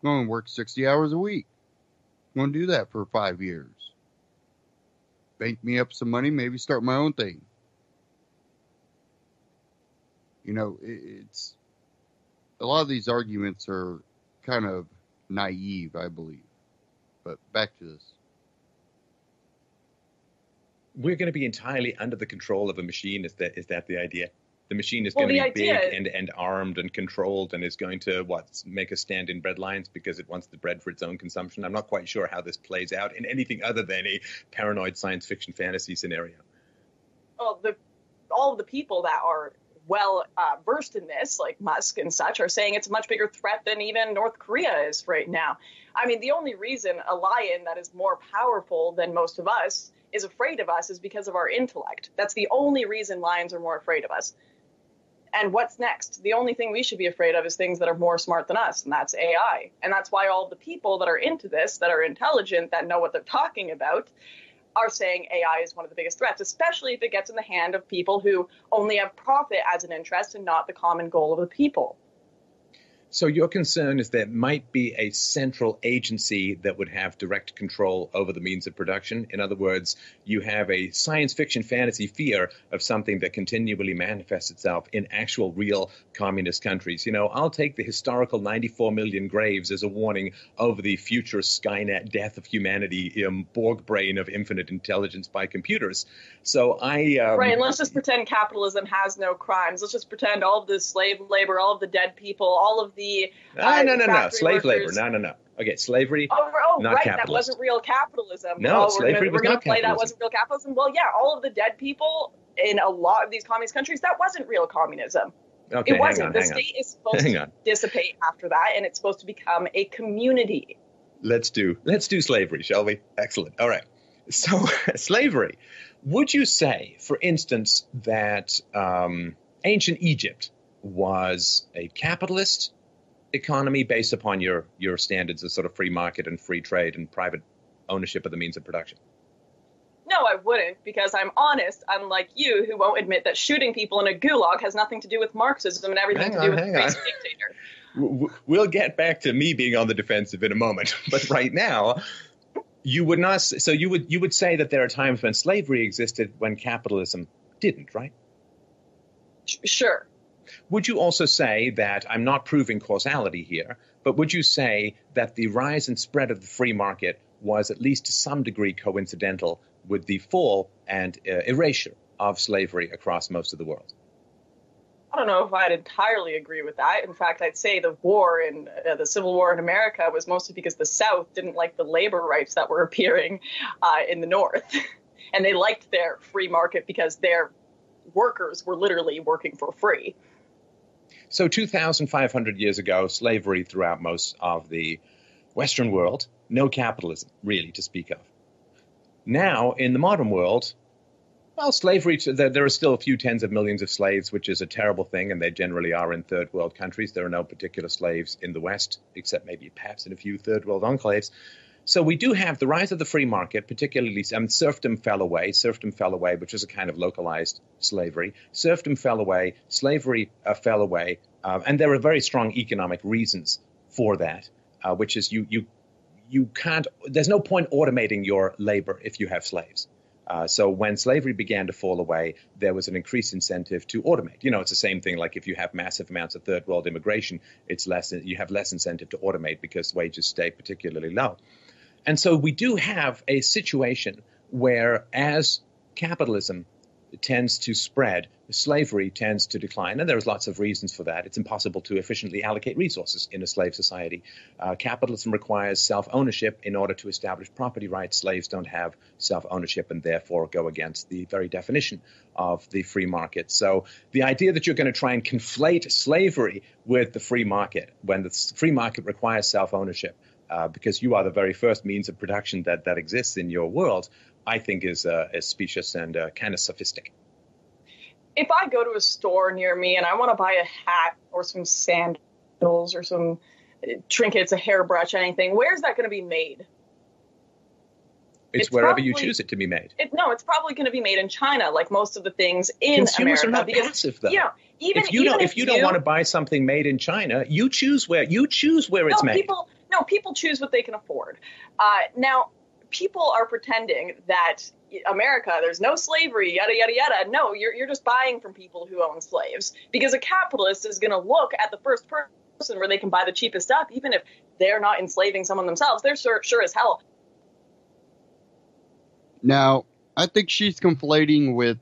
I'm going to work 60 hours a week. I'm going to do that for 5 years. Bank me up some money, maybe start my own thing. It's a lot of these arguments are kind of naive, I believe. But back to this. We're going to be entirely under the control of a machine. Is that the idea? The machine is going to be big and armed and controlled, and is going to make us stand in bread lines because it wants the bread for its own consumption. I'm not quite sure how this plays out in anything other than a paranoid science fiction fantasy scenario. Well, all of the people that are well versed in this, like Musk and such, are saying it's a much bigger threat than even North Korea is right now. I mean, the only reason a lion that is more powerful than most of us is afraid of us is because of our intellect. That's the only reason lions are more afraid of us. And what's next? The only thing we should be afraid of is things that are more smart than us, and that's AI. And that's why all the people that are into this, that are intelligent, that know what they're talking about, are saying AI is one of the biggest threats, especially if it gets in the hand of people who only have profit as an interest and not the common goal of the people. So your concern is there might be a central agency that would have direct control over the means of production. In other words, you have a science fiction fantasy fear of something that continually manifests itself in actual real communist countries. I'll take the historical 94 million graves as a warning over the future Skynet death of humanity, Borg brain of infinite intelligence by computers. So right, and let's just pretend capitalism has no crimes. Let's just pretend all of the slave labor, all of the dead people, all of the no. Slave labor. No. Okay, slavery. Not right. Capitalism. That wasn't real capitalism. No, slavery was not capitalism. That wasn't real capitalism. Well, yeah, all of the dead people in a lot of these communist countries, that wasn't real communism. Okay, it wasn't. The state is supposed to dissipate after that, and it's supposed to become a community. Let's do slavery, shall we? Excellent. All right. So slavery. Would you say, for instance, that ancient Egypt was a capitalist economy based upon your standards of sort of free market and free trade and private ownership of the means of production? No, I wouldn't, because I'm honest, unlike you, who won't admit that shooting people in a gulag has nothing to do with Marxism and everything to do with a crazy dictator. We'll get back to me being on the defensive in a moment, but right now, you would not. So you would say that there are times when slavery existed when capitalism didn't, right? Sure. Would you also say that, I'm not proving causality here, but would you say that the rise and spread of the free market was at least to some degree coincidental with the fall and erasure of slavery across most of the world? I don't know if I'd entirely agree with that. In fact, I'd say the war in the Civil War in America was mostly because the South didn't like the labor rights that were appearing in the North. And they liked their free market because their workers were literally working for free. So 2,500 years ago, slavery throughout most of the Western world, no capitalism, really, to speak of. Now, in the modern world, well, slavery, there are still a few tens of millions of slaves, which is a terrible thing, and they generally are in third world countries. There are no particular slaves in the West, except maybe perhaps in a few third world enclaves. So we do have the rise of the free market, particularly serfdom fell away. Serfdom fell away, which is a kind of localized slavery. Serfdom fell away. Slavery fell away. And there are very strong economic reasons for that, which is you can't, there's no point automating your labor if you have slaves. So when slavery began to fall away, there was an increased incentive to automate. It's the same thing like if you have massive amounts of third world immigration, you have less incentive to automate because wages stay particularly low. And so we do have a situation where as capitalism tends to spread, slavery tends to decline. And there's lots of reasons for that. It's impossible to efficiently allocate resources in a slave society. Capitalism requires self-ownership in order to establish property rights. Slaves don't have self-ownership and therefore go against the very definition of the free market. So the idea that you're going to try and conflate slavery with the free market, when the free market requires self-ownership, because you are the very first means of production that exists in your world, I think is specious and kind of sophisticated. If I go to a store near me and I want to buy a hat or some sandals or some trinkets, a hairbrush, anything, where's that going to be made? It's wherever you choose it to be made. It's probably going to be made in China, like most of the things in Consumers America. Are not passive, though. If you don't want to buy something made in China, you choose where it's made. People choose what they can afford. Now, people are pretending that America, there's no slavery, yada, yada, yada. No, you're just buying from people who own slaves, because a capitalist is going to look at the first person where they can buy the cheapest stuff, even if they're not enslaving someone themselves. They're sure as hell. Now, I think she's conflating with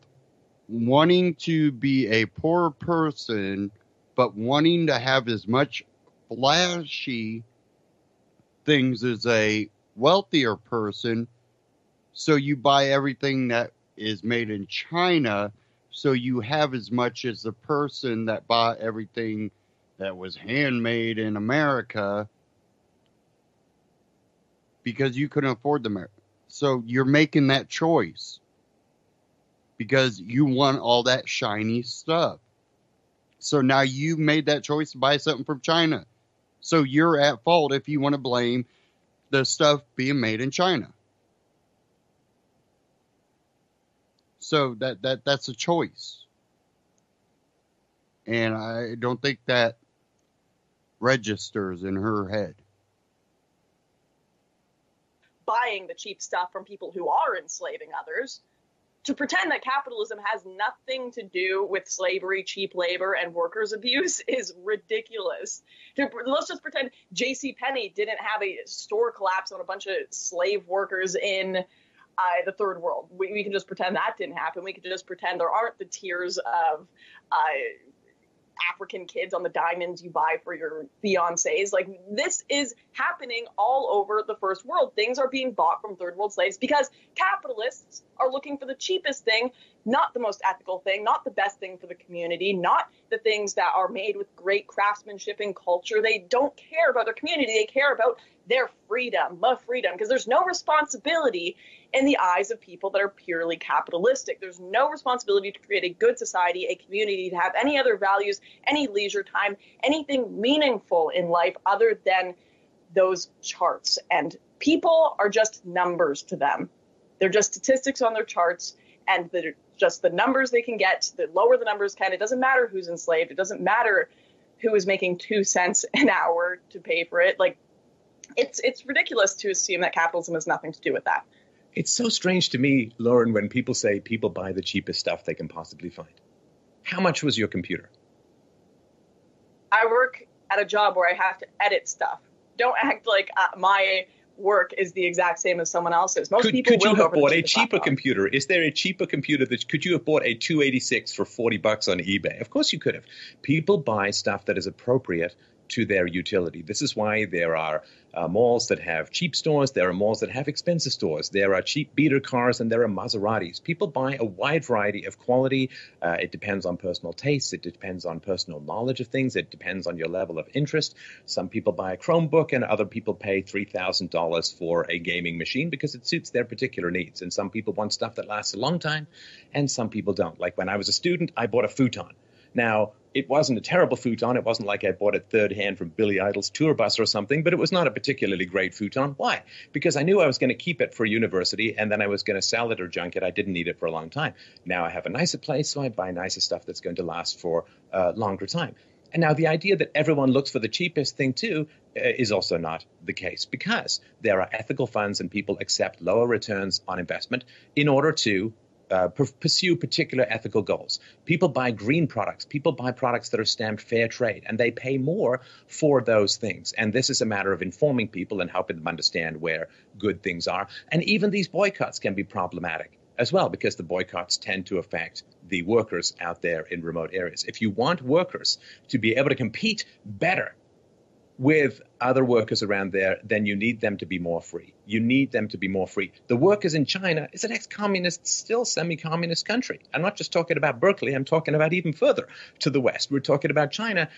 wanting to be a poor person, but wanting to have as much flashy things as a wealthier person. So you buy everything that is made in China, so you have as much as the person that bought everything that was handmade in America because you couldn't afford them. So you're making that choice because you want all that shiny stuff. So now you've made that choice to buy something from China. So you're at fault if you want to blame the stuff being made in China. So that's a choice. And I don't think that registers in her head. Buying the cheap stuff from people who are enslaving others. To pretend that capitalism has nothing to do with slavery, cheap labor, and workers' abuse is ridiculous. Let's just pretend JCPenney didn't have a store collapse on a bunch of slave workers in the third world. We can just pretend that didn't happen. We could just pretend there aren't the tiers of African kids on the diamonds you buy for your fiancés. Like, this is happening all over the first world. Things are being bought from third world slaves because capitalists are looking for the cheapest thing, not the most ethical thing, not the best thing for the community, not the things that are made with great craftsmanship and culture. They don't care about their community. They care about their freedom, because there's no responsibility in the eyes of people that are purely capitalistic. There's no responsibility to create a good society, a community, to have any other values, any leisure time, anything meaningful in life other than those charts. And people are just numbers to them. They're just statistics on their charts, and they're just the numbers they can get. The lower the numbers can, it doesn't matter who's enslaved. It doesn't matter who is making 2 cents an hour to pay for it. Like, it's ridiculous to assume that capitalism has nothing to do with that. It's so strange to me, Lauren, when people say people buy the cheapest stuff they can possibly find. How much was your computer? I work at a job where I have to edit stuff. Don't act like my work is the exact same as someone else's. Most people could you have bought a cheaper computer? Is there a cheaper computer could you have bought a 286 for $40 on eBay? Of course you could have. People buy stuff that is appropriate to their utility. This is why there are malls that have cheap stores. There are malls that have expensive stores. There are cheap beater cars and there are Maseratis. People buy a wide variety of quality. It depends on personal tastes. It depends on personal knowledge of things. It depends on your level of interest. Some people buy a Chromebook and other people pay $3,000 for a gaming machine because it suits their particular needs. And some people want stuff that lasts a long time and some people don't. Like when I was a student, I bought a futon. Now, it wasn't a terrible futon. It wasn't like I bought it third hand from Billy Idol's tour bus or something, but it was not a particularly great futon. Why? Because I knew I was going to keep it for university, and then I was going to sell it or junk it. I didn't need it for a long time. Now I have a nicer place, so I buy nicer stuff that's going to last for a longer time. And now the idea that everyone looks for the cheapest thing too is also not the case, because there are ethical funds and people accept lower returns on investment in order to pursue particular ethical goals. People buy green products. People buy products that are stamped fair trade, and they pay more for those things. And this is a matter of informing people and helping them understand where good things are. And even these boycotts can be problematic as well, because the boycotts tend to affect the workers out there in remote areas. If you want workers to be able to compete better with other workers around there, then you need them to be more free. You need them to be more free. The workers in China is an ex-communist, still semi-communist country. I'm not just talking about Berkeley. I'm talking about even further to the west. We're talking about China.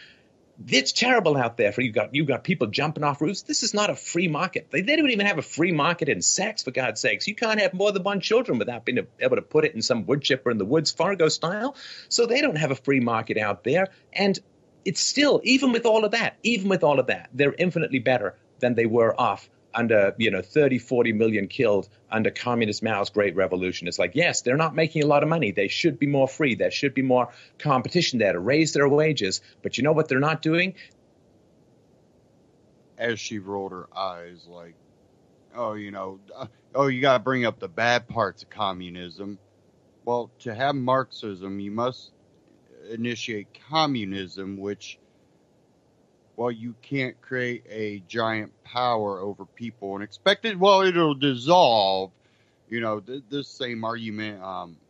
It's terrible out there. You've got people jumping off roofs. This is not a free market. They don't even have a free market in sex, for God's sakes. You can't have more than one children without being able to put it in some wood chipper in the woods, Fargo style. So they don't have a free market out there. And it's still, even with all of that, they're infinitely better than they were off under, 30, 40 million killed under Communist Mao's Great Revolution. It's like, yes, they're not making a lot of money. They should be more free. There should be more competition there to raise their wages. But you know what they're not doing? As she rolled her eyes like, you got to bring up the bad parts of communism. Well, to have Marxism, you must initiate communism, which, well, you can't create a giant power over people and expect it. Well, it'll dissolve. This same argument,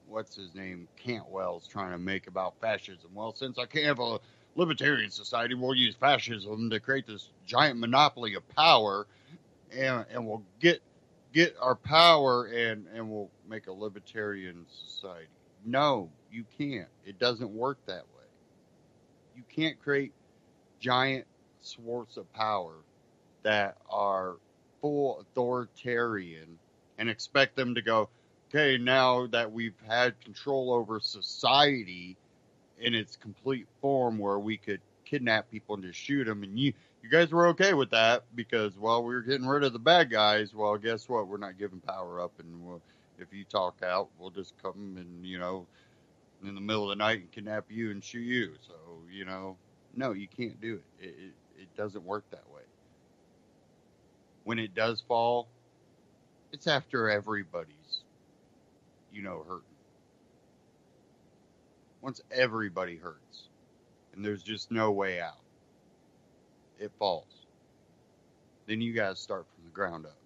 what's his name, Cantwell's trying to make about fascism. Well, since I can't have a libertarian society, we'll use fascism to create this giant monopoly of power, and we'll get our power and we'll make a libertarian society. No, you can't. It doesn't work that way. You can't create giant swaths of power that are full authoritarian and expect them to go, okay, now that we've had control over society in its complete form where we could kidnap people and just shoot them, and you guys were okay with that because, well, we were getting rid of the bad guys. Well, guess what? We're not giving power up, and if you talk out, we'll just come and, in the middle of the night and kidnap you and shoot you. So, no, you can't do it. It doesn't work that way. When it does fall, it's after everybody's, hurting. Once everybody hurts and there's just no way out, it falls. Then you guys start from the ground up.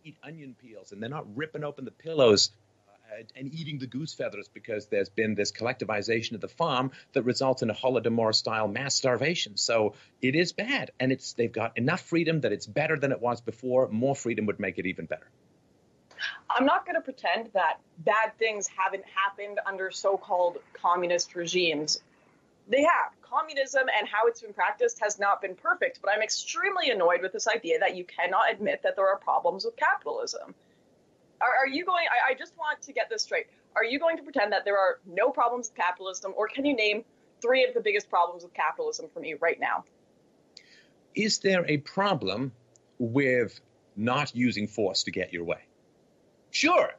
Eat onion peels, and they're not ripping open the pillows and eating the goose feathers because there's been this collectivization of the farm that results in a Holodomor-style mass starvation. So it is bad, and they've got enough freedom that it's better than it was before. More freedom would make it even better. I'm not going to pretend that bad things haven't happened under so-called communist regimes. They have. Communism and how it's been practiced has not been perfect, but I'm extremely annoyed with this idea that you cannot admit that there are problems with capitalism. Are you going, I just want to get this straight. Are you going to pretend that there are no problems with capitalism, or can you name 3 of the biggest problems with capitalism for me right now? Is there a problem with not using force to get your way? Sure.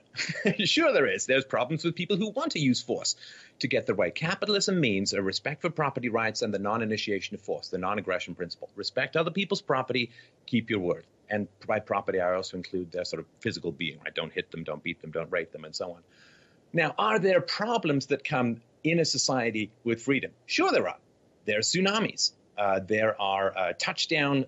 Sure there is. There's problems with people who want to use force to get their way. Capitalism means a respect for property rights and the non-initiation of force, the non-aggression principle. Respect other people's property, keep your word. And by property, I also include their sort of physical being, right? Don't hit them, don't beat them, don't rape them, and so on. Now, are there problems that come in a society with freedom? Sure there are. There are tsunamis. There are touchdown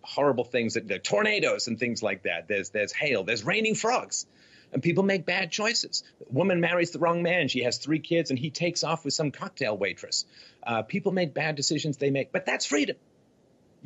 horrible things, tornadoes and things like that. There's hail. There's raining frogs. And people make bad choices. A woman marries the wrong man. She has 3 kids, and he takes off with some cocktail waitress. People make bad decisions. But that's freedom.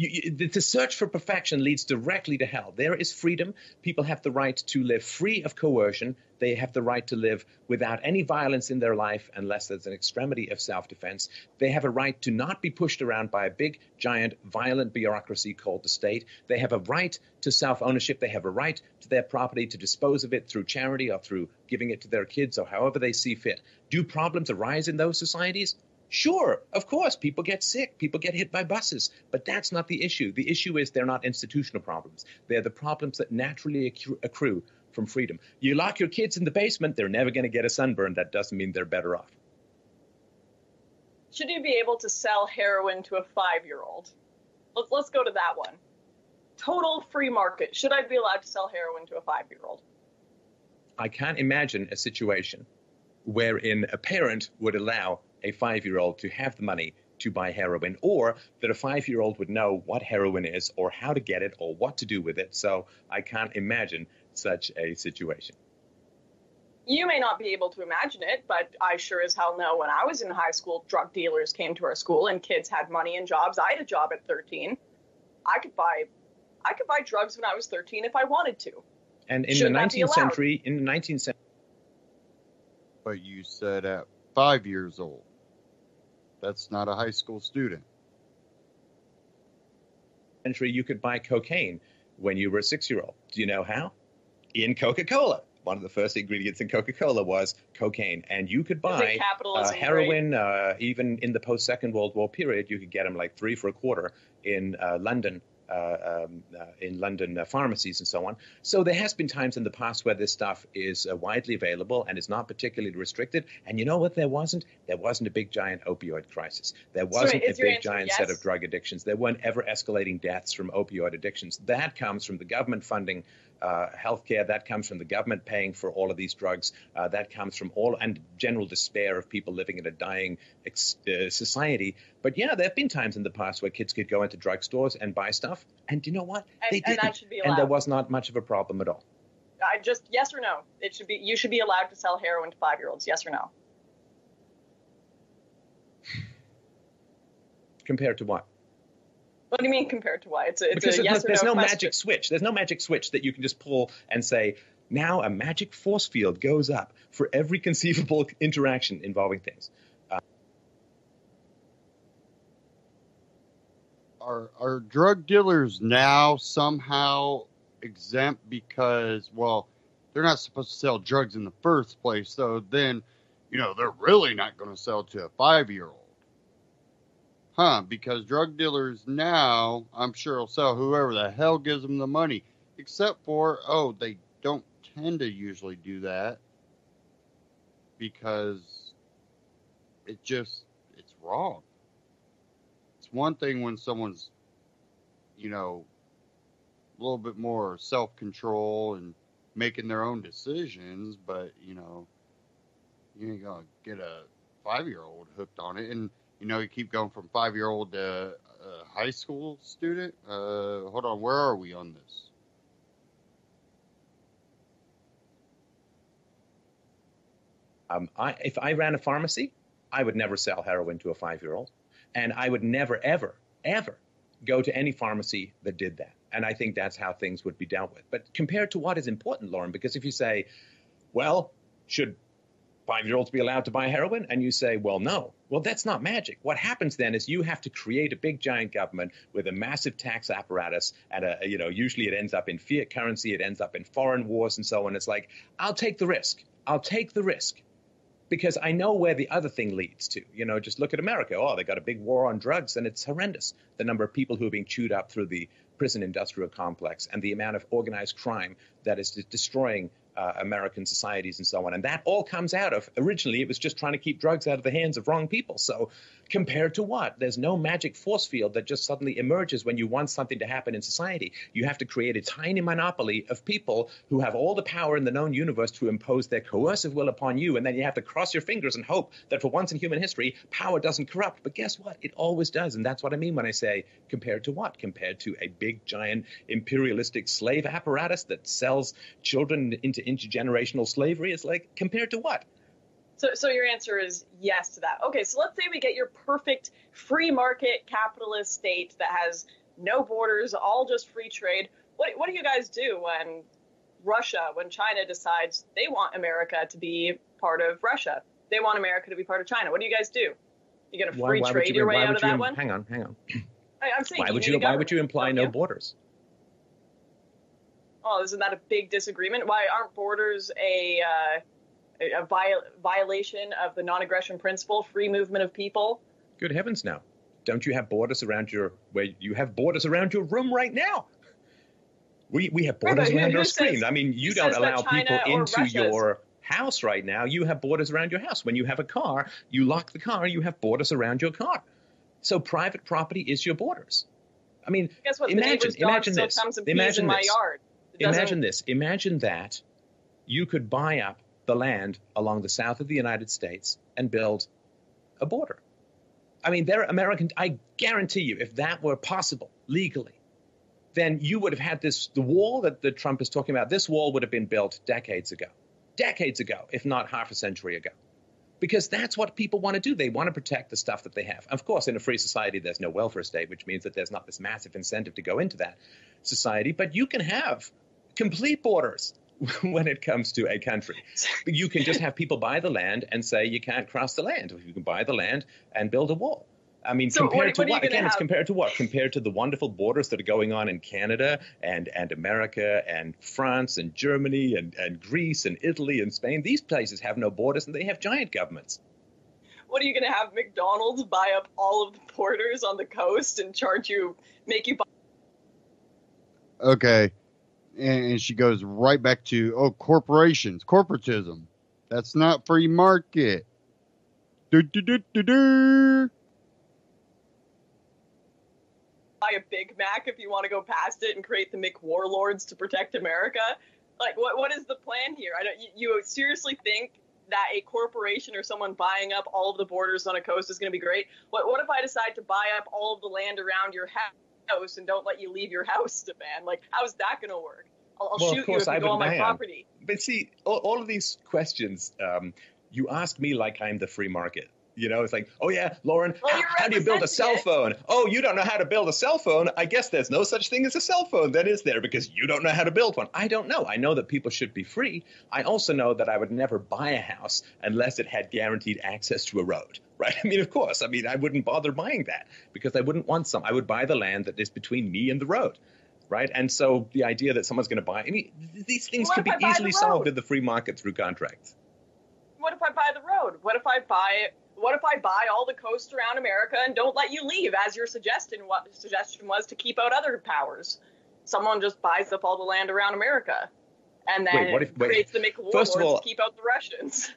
The search for perfection leads directly to hell. There is freedom. People have the right to live free of coercion. They have the right to live without any violence in their life unless there's an extremity of self-defense. They have a right to not be pushed around by a big, giant, violent bureaucracy called the state. They have a right to self-ownership. They have a right to their property to dispose of it through charity or through giving it to their kids or however they see fit. Do problems arise in those societies? Sure, of course, people get sick, people get hit by buses, but that's not the issue. The issue is they're not institutional problems. They're the problems that naturally accrue from freedom. You lock your kids in the basement, they're never going to get a sunburn. That doesn't mean they're better off. Should you be able to sell heroin to a 5-year-old? Let's go to that one. Total free market. Should I be allowed to sell heroin to a 5-year-old? I can't imagine a situation wherein a parent would allow a 5-year-old to have the money to buy heroin, or that a 5-year-old would know what heroin is or how to get it or what to do with it. So I can't imagine such a situation. You may not be able to imagine it, but I sure as hell know when I was in high school, drug dealers came to our school and kids had money and jobs. I had a job at 13. I could buy drugs when I was 13 if I wanted to. And in the 19th century, But you said at 5 years old. That's not a high school student. You could buy cocaine when you were a 6-year-old. Do you know how? In Coca-Cola. One of the first ingredients in Coca-Cola was cocaine. And you could buy heroin, even in the post-Second World War period. You could get them like 3 for a quarter in London. Pharmacies and so on. So there has been times in the past where this stuff is widely available and is not particularly restricted. And you know what there wasn't? There wasn't a big giant opioid crisis. There wasn't a big giant set of drug addictions. There weren't ever escalating deaths from opioid addictions. That comes from the government funding healthcare. That comes from the government paying for all of these drugs. That comes from and general despair of people living in a dying society. But yeah, there have been times in the past where kids could go into drugstores and buy stuff. And you know what? They didn't. That should be allowed. And there was not much of a problem at all. Yes or no? You should be allowed to sell heroin to 5-year-olds. Yes or no? Compared to what? What do you mean compared to what? It's a yes or there's no no question. magic switch. There's no magic switch that you can just pull and say, now a magic force field goes up for every conceivable interaction involving things. Are drug dealers now somehow exempt because, well, they're not supposed to sell drugs in the first place, so then, they're really not going to sell to a 5-year-old. Because drug dealers now, I'm sure will sell whoever the hell gives them the money, except for, they don't tend to usually do that because it's wrong. It's one thing when someone's, a little bit more self-control and making their own decisions, but, you ain't going to get a 5-year-old hooked on it. And, you keep going from 5-year-old to a high school student. Hold on, where are we on this? If I ran a pharmacy, I would never sell heroin to a 5-year-old. And I would never, ever, ever go to any pharmacy that did that. And I think that's how things would be dealt with. But compared to what is important, Lauren, because if you say, well, should 5-year-olds be allowed to buy heroin? And you say, well, no. Well, that's not magic. What happens then is you have to create a big giant government with a massive tax apparatus and usually it ends up in fiat currency. It ends up in foreign wars and so on. It's like, I'll take the risk. Because I know where the other thing leads to. Just look at America. They got a big war on drugs, and it's horrendous. The number of people who are being chewed up through the prison industrial complex and the amount of organized crime that is destroying American societies and so on. And that all comes out of, originally, it was just trying to keep drugs out of the hands of wrong people. So compared to what? There's no magic force field that just suddenly emerges when you want something to happen in society. You have to create a tiny monopoly of people who have all the power in the known universe to impose their coercive will upon you. And then you have to cross your fingers and hope that for once in human history, power doesn't corrupt. But guess what? It always does. And that's what I mean when I say compared to what? Compared to a big, giant, imperialistic slave apparatus that sells children into intergenerational slavery. It's like, compared to what? So your answer is yes to that. Okay, so let's say we get your perfect free market capitalist state that has no borders, all just free trade. What do you guys do when China decides they want America to be part of Russia? They want America to be part of China. What do you guys do? You going to free trade your way out of that one? Hang on. I'm saying, why would you imply no borders? Oh, isn't that a big disagreement? Why aren't borders a violation of the non-aggression principle, free movement of people? Good heavens, now. Don't you have borders around your room right now? We have borders around your screen. I mean, you don't allow people into your house right now. You have borders around your house. When you have a car, you lock the car, you have borders around your car. So private property is your borders. I mean, guess what? imagine this. Imagine this. Imagine that you could buy up the land along the south of the United States and build a border. I mean, I guarantee you, if that were possible legally, then you would have had the wall that Trump is talking about. This wall would have been built decades ago, if not half a century ago, because that's what people want to do. They want to protect the stuff that they have. Of course, in a free society, there's no welfare state, which means that there's not this massive incentive to go into that society. But you can have complete borders when it comes to a country. You can just have people buy the land and say you can't cross the land. You can buy the land and build a wall. I mean, so compared to what? Again, it's compared to what? Compared to the wonderful borders that are going on in Canada and America and France and Germany and Greece and Italy and Spain. These places have no borders and they have giant governments. What are you going to have McDonald's buy up all of the borders on the coast and make you buy? Okay. And she goes right back to, corporations, corporatism. That's not free market. Buy a Big Mac if you want to go past it and create the McWarlords to protect America. Like, what is the plan here? You seriously think that a corporation or someone buying up all of the borders on a coast is going to be great? What if I decide to buy up all of the land around your house and don't let you leave your house, man? Like, how's that going to work? I'll shoot you if you go on my property. But see, all of these questions, you ask me like I'm the free market. You know, it's like, oh, yeah, Lauren, how do you build a cell phone? Oh, you don't know how to build a cell phone? I guess there's no such thing as a cell phone. Then is there? Because you don't know how to build one. I don't know. I know that people should be free. I also know that I would never buy a house unless it had guaranteed access to a road. Right? I mean, of course. I mean, I wouldn't bother buying that because I wouldn't want some. I would buy the land that is between me and the road. Right. And so the idea that someone's going to buy, I mean, these things could be easily solved in the free market through contracts. What if I buy the road? What if I buy all the coast around America and don't let you leave, as your suggestion was, to keep out other powers? Someone just buys up all the land around America and then creates the McWarlords to keep out the Russians.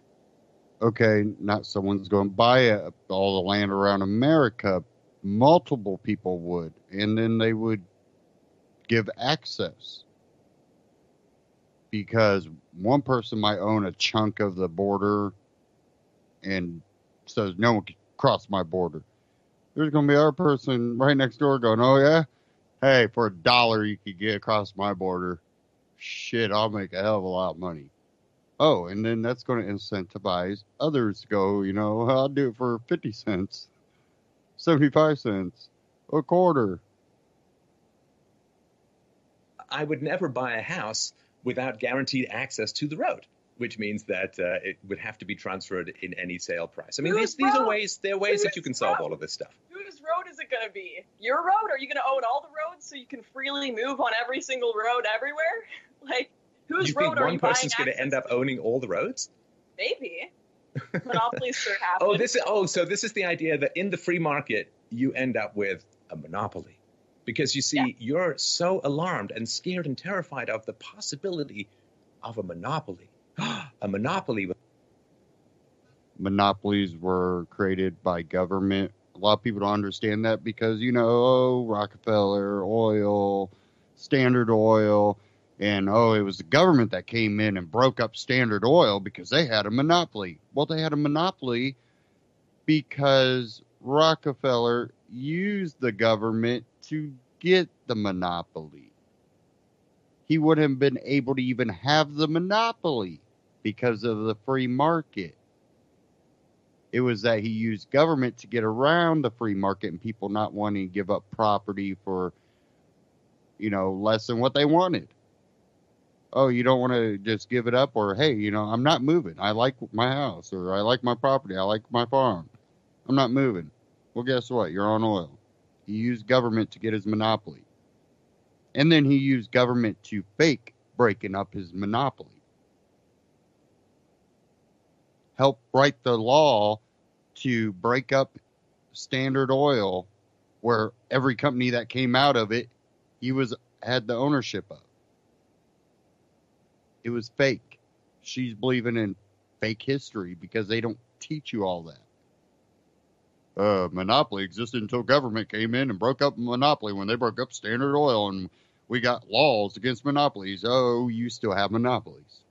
Okay, not someone's going to buy all the land around America. Multiple people would, and then they would give access. Because one person might own a chunk of the border and says, no one can cross my border. There's going to be our person right next door going, oh, yeah? Hey, for $1 you could get across my border. Shit, I'll make a hell of a lot of money. Oh, and then that's going to incentivize others to go, I'll do it for 50 cents, 75 cents, a quarter. I would never buy a house without guaranteed access to the road, which means that it would have to be transferred in any sale price. I mean, these are ways that you can solve all of this stuff. Whose road is it going to be? Your road? Are you going to own all the roads so you can freely move on every single road everywhere? Like, whose road are you buying? You think one person's going to end up owning all the roads? Maybe. Monopolies sure happen. So this is the idea that in the free market, you end up with a monopoly. Because you see, you're so alarmed and scared and terrified of the possibility of a monopoly. A monopoly. Monopolies were created by government. A lot of people don't understand that because, Rockefeller, oil, Standard Oil, and, it was the government that came in and broke up Standard Oil because they had a monopoly. Well, they had a monopoly because Rockefeller used the government to get the monopoly. He wouldn't have been able to even have the monopoly because of the free market. It was that he used government to get around the free market and people not wanting to give up property for less than what they wanted. Oh, you don't want to just give it up, or hey, I'm not moving. I like my house, or I like my property. I like my farm. I'm not moving. Well, guess what? You're on oil. He used government to get his monopoly. And then he used government to fake breaking up his monopoly. Help write the law to break up Standard Oil, where every company that came out of it, he had the ownership of. It was fake. She's believing in fake history because they don't teach you all that. Monopoly existed until government came in and broke up monopoly when they broke up Standard Oil, and we got laws against monopolies. Oh, you still have monopolies.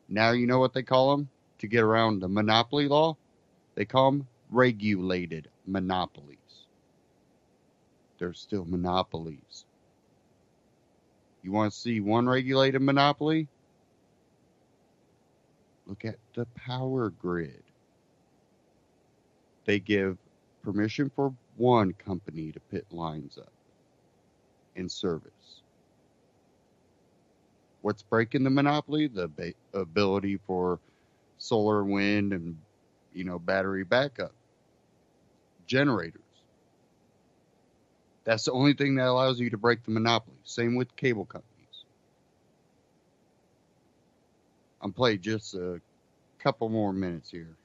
Now you know what they call them to get around the monopoly law? They call them regulated monopolies. They're still monopolies. You want to see one regulated monopoly? Look at the power grid. They give permission for one company to put lines up in service. What's breaking the monopoly? The ability for solar, wind, and battery backup generators. That's the only thing that allows you to break the monopoly. Same with cable companies. I'm playing just a couple more minutes here.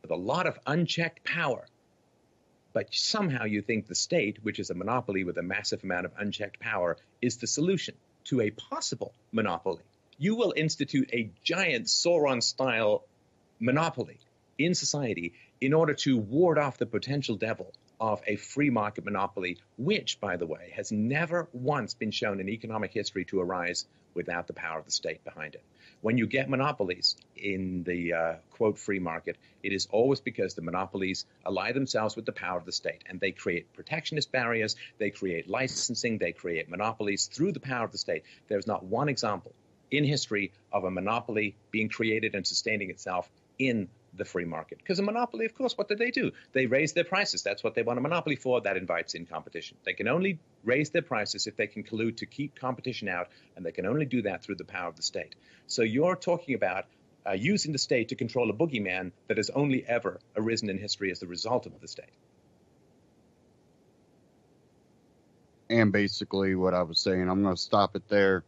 With a lot of unchecked power, but somehow you think the state, which is a monopoly with a massive amount of unchecked power, is the solution to a possible monopoly. You will institute a giant Sauron-style monopoly in society in order to ward off the potential devil of a free market monopoly, which, by the way, has never once been shown in economic history to arise without the power of the state behind it. When you get monopolies in the, quote, free market, it is always because the monopolies ally themselves with the power of the state, and they create protectionist barriers, they create licensing, they create monopolies through the power of the state. There's not one example in history of a monopoly being created and sustaining itself in the free market. Because a monopoly, of course, what do? They raise their prices. That's what they want a monopoly for. That invites in competition. They can only raise their prices if they can collude to keep competition out, and they can only do that through the power of the state. So you're talking about using the state to control a boogeyman that has only ever arisen in history as the result of the state. And basically what I was saying, I'm going to stop it there.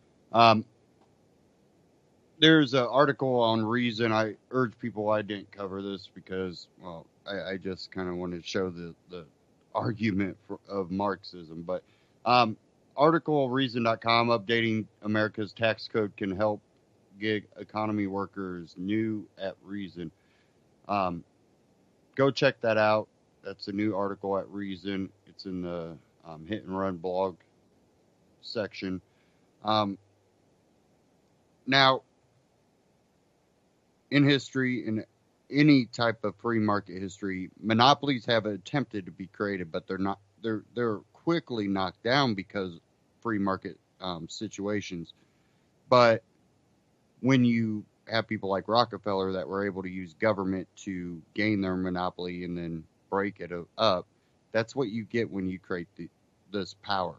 There's an article on Reason. I urge people I didn't cover this because, well, I just kind of wanted to show the argument of Marxism. But article Reason.com, updating America's tax code can help gig economy workers new at Reason. Go check that out. That's a new article at Reason. It's in the Hit and Run blog section. Now, in history, in any type of free market history, monopolies have attempted to be created, but they're not. They're quickly knocked down because free market situations. But when you have people like Rockefeller that were able to use government to gain their monopoly and then break it up, that's what you get when you create this power.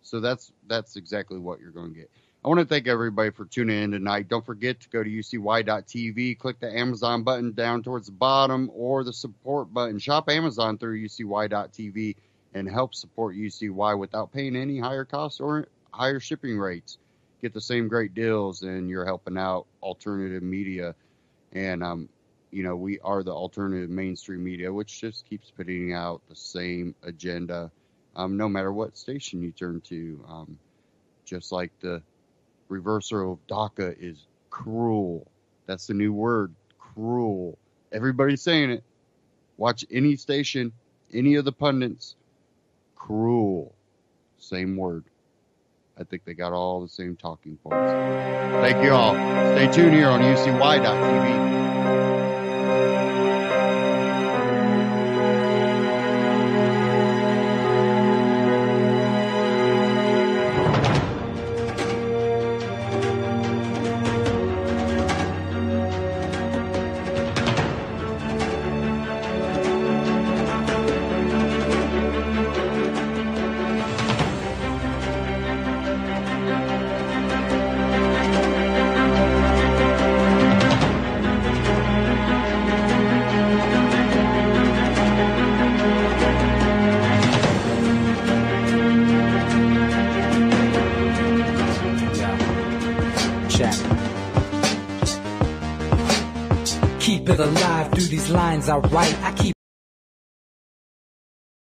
So that's exactly what you're going to get. I want to thank everybody for tuning in tonight. Don't forget to go to ucy.tv, click the Amazon button down towards the bottom or the support button. Shop Amazon through ucy.tv and help support UCY without paying any higher costs or higher shipping rates. Get the same great deals, and you're helping out alternative media. And, we are the alternative mainstream media, which just keeps putting out the same agenda, no matter what station you turn to. Just like the reversal of DACA is cruel. That's the new word, cruel. Everybody's saying it. Watch any station, any of the pundits. Cruel. Same word. I think they got all the same talking points. Thank you all. Stay tuned here on ucy.tv. keep it alive through these lines I write. I keep